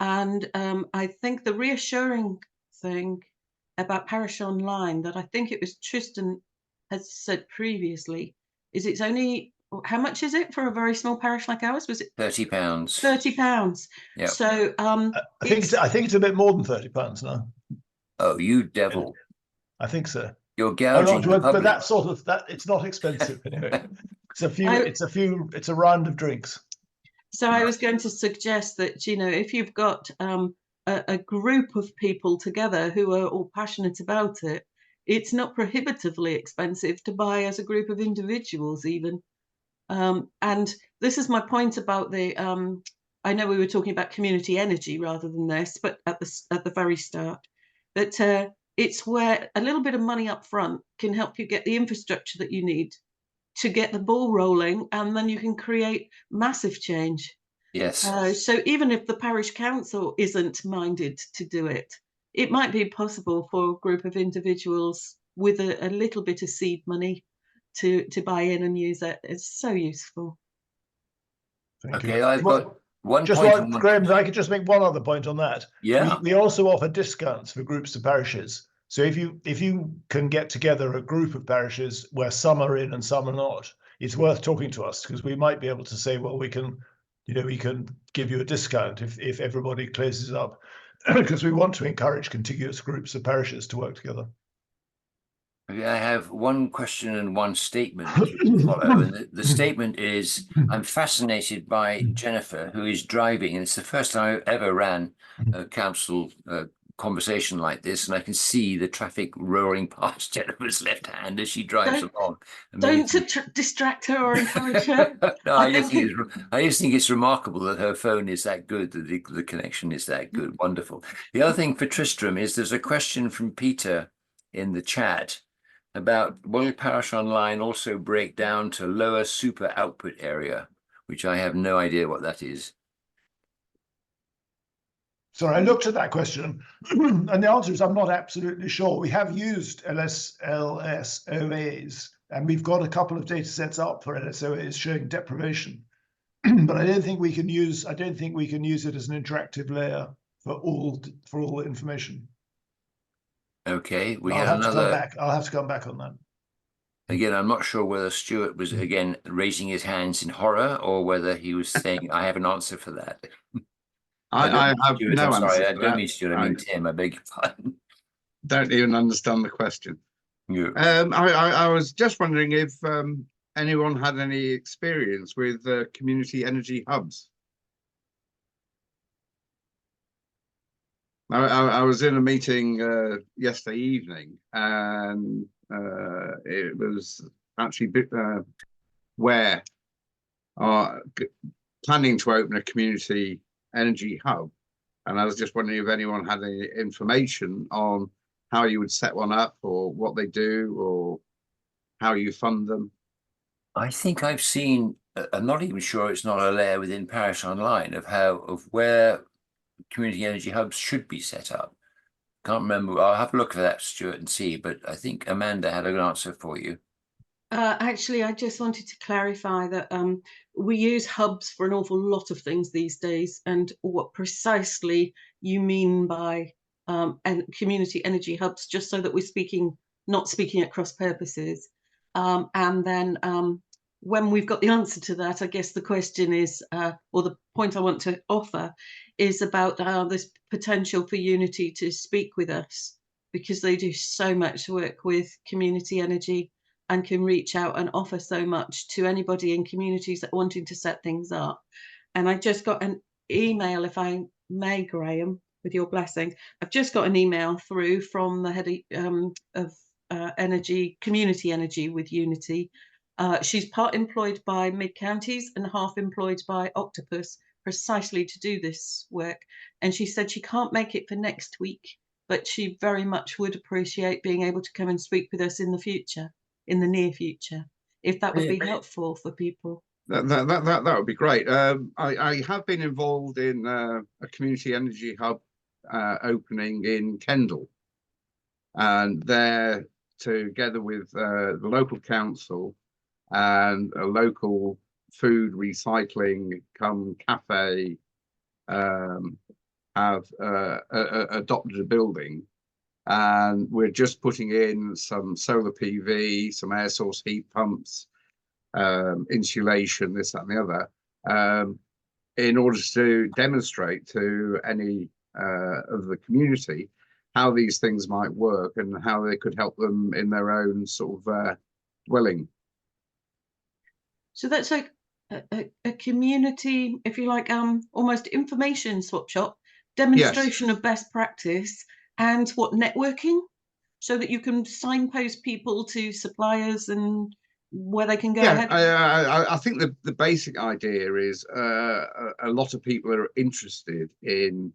And I think the reassuring thing about Parish Online, that I think it was Tristan has said previously, is it's only, how much is it for a very small parish like ours? Was it £30? £30. Yeah. So I think it's a bit more than £30 now. Oh, you devil! I think so. You're gouging the public. But that sort of it's not expensive anyway. It's a round of drinks. So I was going to suggest that, if you've got a group of people together who are all passionate about it, it's not prohibitively expensive to buy as a group of individuals even. And this is my point about the, I know we were talking about community energy rather than this, but at the very start, that it's where a little bit of money up front can help you get the infrastructure that you need to get the ball rolling, and then you can create massive change. Yes. So even if the parish council isn't minded to do it, it might be possible for a group of individuals with a little bit of seed money to buy in and use it. It's so useful. Okay, I've got one point. Graham, if I could just make one other point on that. Yeah. We also offer discounts for groups of parishes. So if you can get together a group of parishes where some are in and some are not, it's worth talking to us, because we might be able to say, well, we can we can give you a discount if everybody closes up, because we want to encourage contiguous groups of parishes to work together. Okay, I have one question and one statement to follow. And the statement is, I'm fascinated by Jennifer, who is driving, and it's the first time I've ever ran a council conversation like this, and I can see the traffic roaring past Jennifer's left hand as she drives along. Don't distract her or encourage her. No, I just think it's remarkable that her phone is that good, that the connection is that good. Wonderful. The other thing for Tristram is there's a question from Peter in the chat about will Parish Online also break down to lower super output area, which I have no idea what that is. Sorry, I looked at that question, and the answer is I'm not absolutely sure. We have used LSOAs, and we've got a couple of data sets up for LSOAs showing deprivation, but I don't think we can use it as an interactive layer for all information. Okay, I'll have to come back. I'll have to come back on that. Again, I'm not sure whether Stuart was again raising his hands in horror or whether he was saying, I have an answer for that. I have Stuart, no I'm sorry, answer. I don't mean Stuart, I mean Tim, I beg your pardon. Don't even understand the question. Yeah. I was just wondering if anyone had any experience with community energy hubs. I was in a meeting yesterday evening, and it was actually where planning to open a community energy hub, and I was just wondering if anyone had any information on how you would set one up, or what they do, or how you fund them. I think I've seen, I'm not even sure it's not a layer within Parish Online of where community energy hubs should be set up. Can't remember. I'll have a look for that, Stuart, and see. But I think Amanda had an answer for you. Actually, I just wanted to clarify that we use hubs for an awful lot of things these days, and what precisely you mean by and community energy hubs, just so that we're not speaking at cross purposes. And then when we've got the answer to that, I guess the question is, or the point I want to offer is about this potential for Unity to speak with us, because they do so much work with community energy and can reach out and offer so much to anybody in communities that are wanting to set things up. And I just got an email, if I may, Graham, with your blessing. I've just got an email through from the head of community energy with Unity. She's part employed by Mid-Counties and half employed by Octopus, precisely to do this work. And she said she can't make it for next week, but she very much would appreciate being able to come and speak with us in the future, in the near future, if that would be helpful for people. That would be great. I have been involved in a community energy hub opening in Kendal, and there, together with the local council and a local food recycling cafe, have adopted a building, and we're just putting in some solar PV, some air source heat pumps, insulation, this, that, and the other, in order to demonstrate to any of the community how these things might work and how they could help them in their own sort of dwelling. So that's like a community, if you like, almost information swap shop, demonstration of best practice, and what, networking, so that you can signpost people to suppliers and where they can go ahead. I think the basic idea is a lot of people are interested in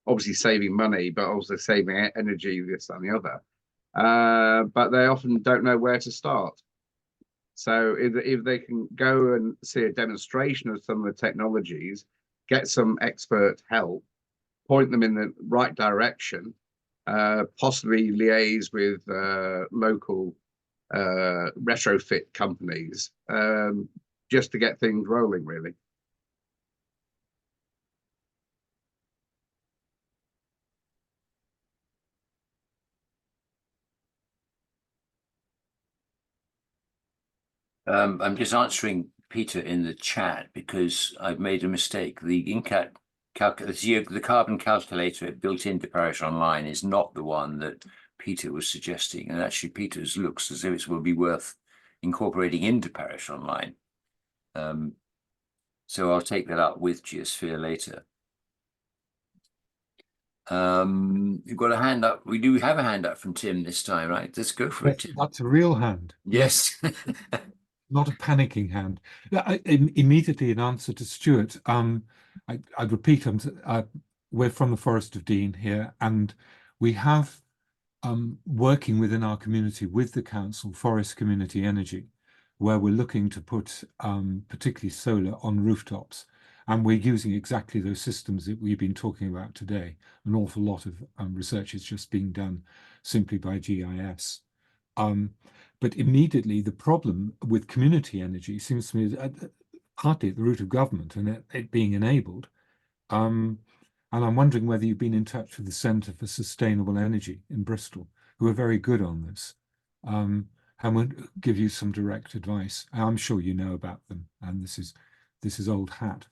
obviously saving money, but also saving energy, this and the other. But they often don't know where to start. So if they can go and see a demonstration of some of the technologies, get some expert help, point them in the right direction, possibly liaise with local retrofit companies, just to get things rolling, really. I'm just answering Peter in the chat because I've made a mistake. The INCAT the carbon calculator built into Parish Online is not the one that Peter was suggesting, and actually Peter's looks as if it will be worth incorporating into Parish Online. So I'll take that up with Geosphere later. You've got a hand up. We do have a hand up from Tim this time, right? Let's go for it, Tim. That's a real hand. Yes. Not a panicking hand. Immediately in answer to Stuart, I'd repeat, we're from the Forest of Dean here, and we have working within our community with the council, Forest Community Energy, where we're looking to put particularly solar on rooftops. And we're using exactly those systems that we've been talking about today. An awful lot of research is just being done simply by GIS. But immediately the problem with community energy seems to me partly at the root of government and it being enabled. And I'm wondering whether you've been in touch with the Centre for Sustainable Energy in Bristol, who are very good on this. And would give you some direct advice. I'm sure you know about them, and this is old hat.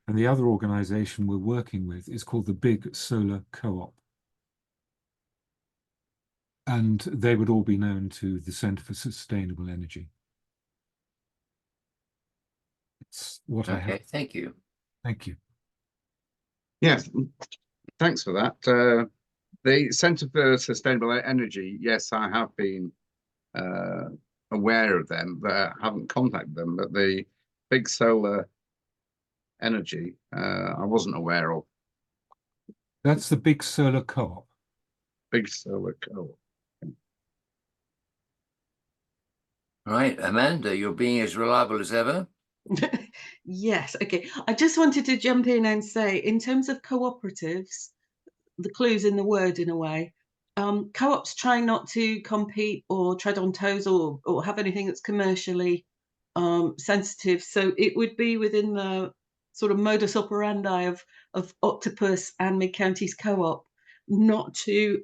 And the other organization we're working with is called the Big Solar Co-op. And they would all be known to the Centre for Sustainable Energy. It's what I have. Okay, thank you. Thank you. Yes, thanks for that. The Centre for Sustainable Energy, yes, I have been aware of them, but I haven't contacted them. But the Big Solar Energy, I wasn't aware of. That's the Big Solar Co-op. Big Solar Co-op. Right, Amanda, you're being as reliable as ever. Yes, okay. I just wanted to jump in and say, in terms of cooperatives, the clue's in the word in a way. Co-ops try not to compete or tread on toes or have anything that's commercially sensitive. So it would be within the sort of modus operandi of Octopus and Mid-Counties Co-op not to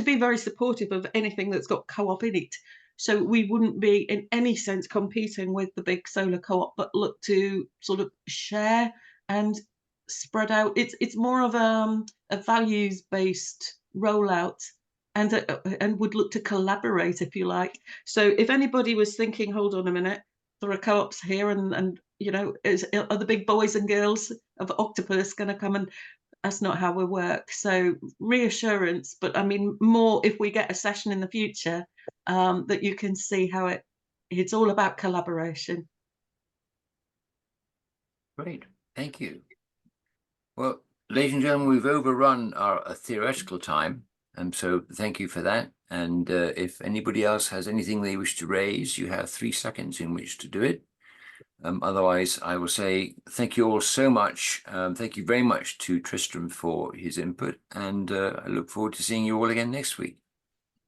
be very supportive of anything that's got co-op in it. So we wouldn't be in any sense competing with the Big Solar Co-op, but look to sort of share and spread out. It's more of a values-based rollout, and would look to collaborate, if you like. So if anybody was thinking, hold on a minute, there are co-ops here, and you know, are the big boys and girls of Octopus going to come? And that's not how we work. So reassurance, but I mean more if we get a session in the future, that you can see how it's all about collaboration. Great, thank you. Well, ladies and gentlemen, we've overrun our theoretical time, and so thank you for that. And if anybody else has anything they wish to raise, you have 3 seconds in which to do it. Otherwise, I will say thank you all so much. Thank you very much to Tristram for his input, and I look forward to seeing you all again next week.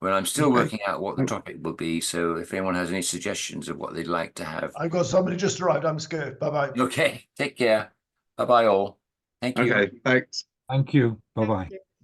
Well, I'm still working out what the topic will be, so if anyone has any suggestions of what they'd like to have. I've got somebody just arrived. I'm scared. Bye-bye. Okay, take care. Bye-bye all. Thank you. Okay, thanks. Thank you. Bye-bye. Thank you.